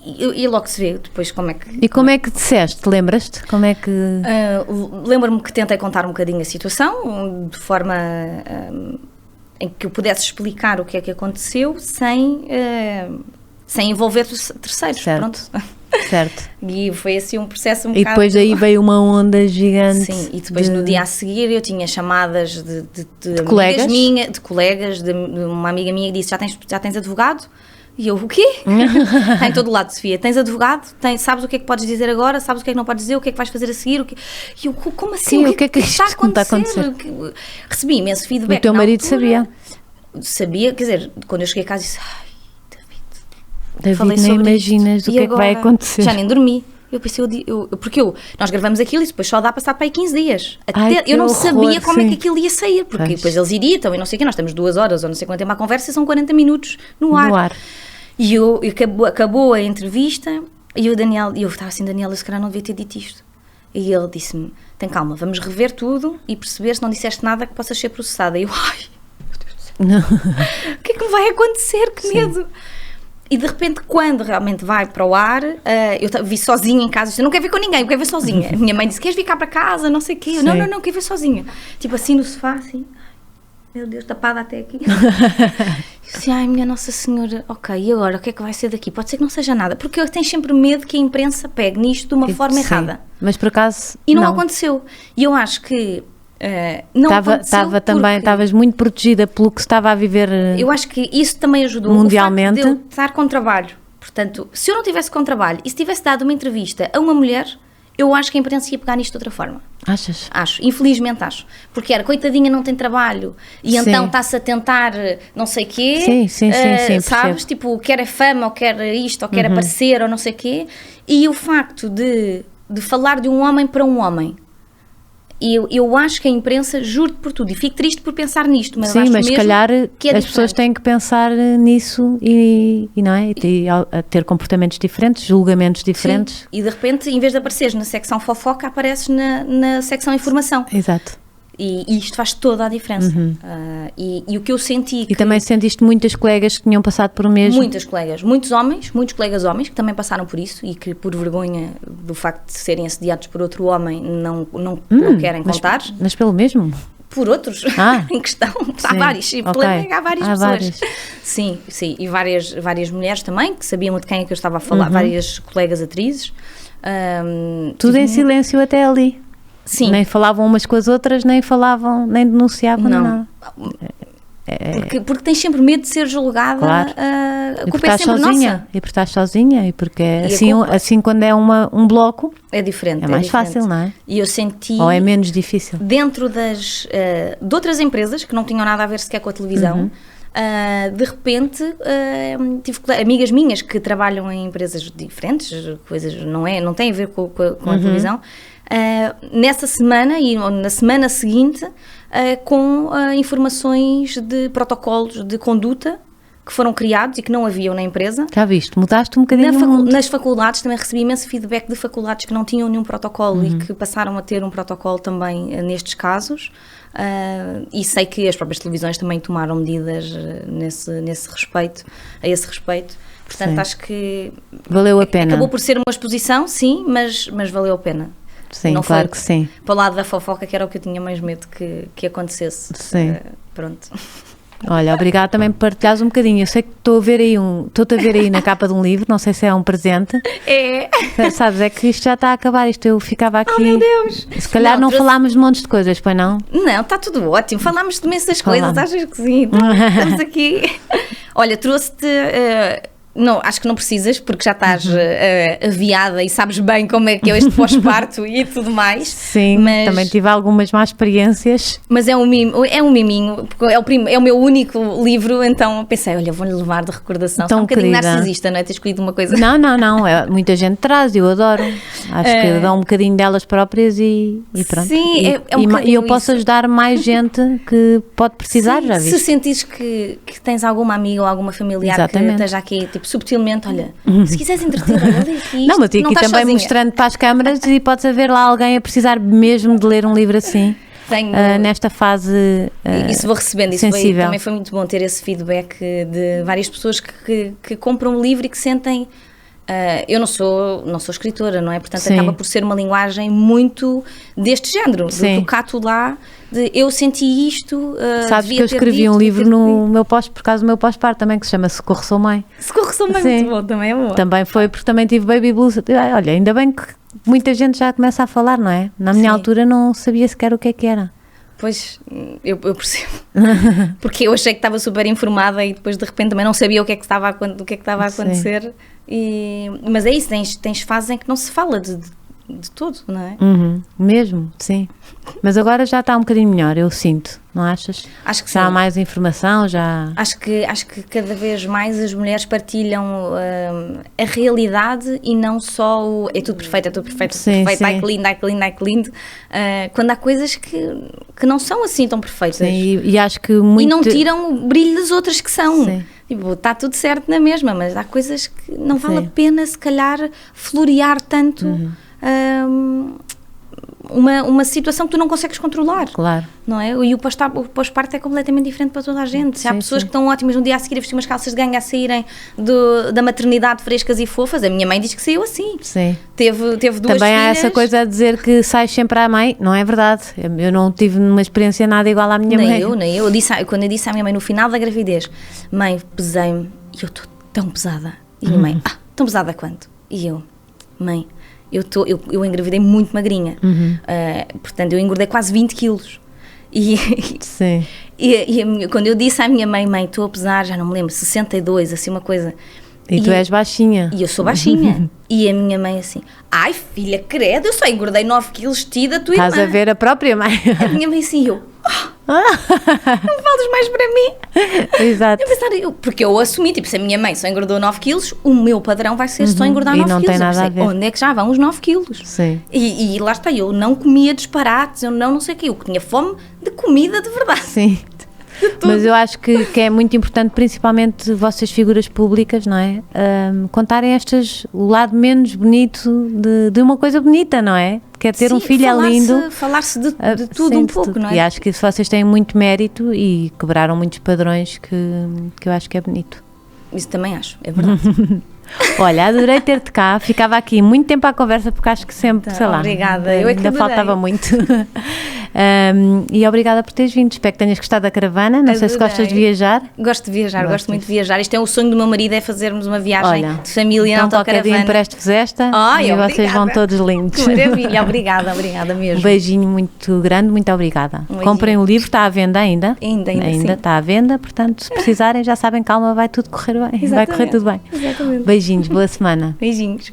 E logo se vê depois como é que... E como é que disseste? Lembras-te? Como é que... Lembro-me que tentei contar um bocadinho a situação, de forma em que eu pudesse explicar o que é que aconteceu sem envolver terceiros. Certo. Pronto. Certo. E foi assim um processo E depois daí veio uma onda gigante. Sim, e depois no dia a seguir eu tinha chamadas de colegas? de colegas, de uma amiga minha que disse, já tens advogado? E eu, o quê? Está em todo lado, Sofia. Tens advogado? Sabes o que é que podes dizer agora? Sabes o que é que não podes dizer? O que é que vais fazer a seguir? E eu, como assim? Sim, o que é que está a acontecer? Recebi imenso feedback. O teu marido sabia? Sabia, quer dizer, quando eu cheguei a casa disse, David, nem imaginas o que é que vai acontecer. Já nem dormi. Eu pensei, nós gravamos aquilo e depois só dá a passar para aí 15 dias. Eu não sabia como é que aquilo ia sair, porque depois eles editam e não sei o quê, nós temos 2 horas ou não sei quanto tempo à conversa e são 40 minutos no ar. E acabou a entrevista e o Daniel, e eu estava assim, Daniel, eu se calhar não devia ter dito isto. E ele disse-me, tem calma, vamos rever tudo e perceber se não disseste nada que possas ser processada. E eu, ai, meu Deus do céu, o que é que me vai acontecer? Que medo! E de repente, quando realmente vai para o ar, eu vi sozinha em casa, eu não quero ver com ninguém, eu quero ver sozinha. A minha mãe disse, queres vir cá para casa, não sei o quê. Eu, não, quero ver sozinha. Tipo assim no sofá, assim, meu Deus, tapada até aqui. Eu disse, ai minha Nossa Senhora, ok, e agora o que é que vai ser daqui? Pode ser que não seja nada, porque eu tenho sempre medo que a imprensa pegue nisto de uma forma errada. Mas por acaso e não aconteceu. E eu acho que não aconteceu também, estavas muito protegida pelo que se estava a viver eu acho que isso também ajudou mundialmente. O facto de eu estar com trabalho. Portanto, se eu não tivesse com trabalho e se tivesse dado uma entrevista a uma mulher, eu acho que a imprensa ia pegar nisto de outra forma. Achas? Acho, infelizmente acho. Porque era, coitadinha, não tem trabalho e então está-se a tentar não sei o quê. Sim, sabes? Tipo, quer a fama, ou quer isto, ou quer aparecer, ou não sei o quê. E o facto de falar de um homem para um homem. Eu acho que a imprensa, juro-te por tudo, e fico triste por pensar nisto, mas acho mas mesmo se calhar que é as pessoas têm que pensar nisso e não é? E a ter comportamentos diferentes, julgamentos diferentes. Sim. E de repente, em vez de apareceres na secção fofoca, apareces na secção informação. Exato. E isto faz toda a diferença. E o que eu senti... E também sentiste muitas colegas que tinham passado por o mesmo? Muitas colegas. Muitos colegas homens que também passaram por isso e que por vergonha do facto de serem assediados por outro homem não querem contar. Mas pelo mesmo? Por outros em questão. Há vários. Há várias pessoas. Sim. E várias mulheres também que sabiam de quem é que eu estava a falar. Várias colegas atrizes. Tudo em silêncio até ali. Sim. Nem falavam umas com as outras, nem denunciavam nada. Porque tens sempre medo de ser julgada. Claro. A culpa é sempre nossa. E por estar sozinha, e porque assim quando é um bloco é diferente. É mais fácil, não é? E eu senti... Ou é menos difícil? Dentro de outras empresas que não tinham nada a ver sequer com a televisão, de repente tive amigas minhas que trabalham em empresas diferentes, coisas não têm a ver com a televisão, nessa semana e na semana seguinte com informações de protocolos de conduta que foram criados e que não haviam na empresa. Já viste, mudaste um bocadinho nas faculdades também recebi imenso feedback de faculdades que não tinham nenhum protocolo e que passaram a ter um protocolo também nestes casos. E sei que as próprias televisões também tomaram medidas a esse respeito. Portanto, sim. Acho que valeu a pena. Acabou por ser uma exposição, sim, mas valeu a pena. Sim, não claro que sim. Para o lado da fofoca, que era o que eu tinha mais medo que acontecesse. Sim. Pronto. Olha, obrigada também por partilhares um bocadinho. Eu sei que estou-te a ver aí na capa de um livro, não sei se é um presente. É. Sabes, é que isto já está a acabar, eu ficava aqui... Oh, meu Deus! Se calhar não falámos de montes de coisas, pois não? Não, está tudo ótimo, falámos de imensas coisas, achas que sim? Estamos aqui. Olha, trouxe-te... Não, acho que não precisas, porque já estás aviada e sabes bem como é que é este pós-parto e tudo mais. Sim, mas também tive algumas más experiências. Mas é um miminho, porque é o meu único livro, então pensei, olha, vou-lhe levar de recordação. Tão um bocadinho querida. Narcisista, não é? Ter escolhido uma coisa... Não, muita gente traz, eu adoro. Acho que dão um bocadinho delas próprias e pronto. Sim, e eu posso ajudar mais gente que pode precisar, sim, já viste? Se sentires que tens alguma amiga ou alguma familiar Exatamente. Que esteja aqui, tipo, subtilmente, olha, se quiseres entreter, olha aqui isto, não, mas aqui também sozinha. Mostrando para as câmaras e podes haver lá alguém a precisar mesmo de ler um livro assim. Nesta fase isso vou recebendo, sensível. Também foi muito bom ter esse feedback de várias pessoas que compram um livro e que sentem Eu não sou escritora, não é? Portanto, Sim. acaba por ser uma linguagem muito deste género, do cá, tu lá, de eu senti isto. Sabes que eu escrevi um livro no meu por causa do meu pós-parto também, que se chama Socorro Sou Mãe. Socorro Sou Mãe, muito bom, também é bom. Também foi porque também tive baby blues. Olha, ainda bem que muita gente já começa a falar, não é? Na minha altura não sabia sequer o que é que era. Pois, eu percebo. Porque eu achei que estava super informada e depois de repente também não sabia o que é que estava a acontecer. Mas é isso, tens fases em que não se fala de tudo, não é? Mesmo, sim. Mas agora já está um bocadinho melhor, eu sinto, não achas? Acho que já sim. há mais informação, já... Acho que cada vez mais as mulheres partilham a realidade e não só o é tudo perfeito, Sim, perfeito, sim. ai que lindo, quando há coisas que não são assim tão perfeitas. Sim, e acho que muito... E não tiram o brilho das outras que são. Sim. Tipo, está tudo certo na mesma, mas há coisas que não vale a pena, se calhar, florear tanto uma situação que tu não consegues controlar. Claro. Não é? E o pós-parto é completamente diferente para toda a gente. Se há pessoas que estão ótimas no dia a seguir a vestir umas calças de ganga a saírem da maternidade frescas e fofas, a minha mãe diz que saiu assim. Sim. Teve duas Também filhas. há essa coisa a dizer que sai sempre à mãe, não é verdade? Eu não tive uma experiência nada igual à minha mãe. Nem eu. Quando eu disse à minha mãe no final da gravidez, mãe, pesei-me e eu estou tão pesada. E a minha mãe, tão pesada quanto? E eu, mãe, eu engravidei muito magrinha. Portanto, eu engordei quase 20 quilos. Sim. Quando eu disse à minha mãe, estou a pesar, já não me lembro, 62, assim uma coisa. E tu és baixinha. E eu sou baixinha. E a minha mãe assim, ai filha, credo, eu só engordei 9 quilos tida, tua irmã. Estás a ver a própria mãe. A minha mãe assim, eu, não falas mais para mim. Exato. Porque eu assumi, tipo, se a minha mãe só engordou 9 quilos, o meu padrão vai ser só engordar 9 quilos. E não tem nada a ver. Onde é que já vão os 9 quilos? Sim. E lá está, eu não comia disparates, eu não sei o quê, eu tinha fome de comida de verdade. Sim. Mas eu acho que é muito importante, principalmente vossas figuras públicas, não é? Contarem o lado menos bonito de uma coisa bonita, não é? Que é ter um filho é lindo. Falar-se de tudo um pouco, não é? E acho que vocês têm muito mérito e quebraram muitos padrões que eu acho que é bonito. Isso também acho, é verdade. Olha, adorei ter-te cá, ficava aqui muito tempo à conversa porque acho que sempre, sei lá, obrigada. Eu ainda faltava muito. E obrigada por teres vindo, espero que tenhas gostado da caravana, não sei se gostas de viajar. Gosto de viajar, gosto muito de viajar. Isto é o sonho do meu marido, é fazermos uma viagem de família então na autocaravana. Qualquer dia empresto-vos esta e vocês vão todos lindos. Que maravilha, obrigada mesmo. Um beijinho muito grande, muito obrigada. Comprem o livro, está à venda ainda. Ainda Está à venda, portanto, se precisarem, já sabem, calma, vai tudo correr bem. Exatamente. Vai correr tudo bem. Exatamente. Beijinhos, boa semana. Beijinhos.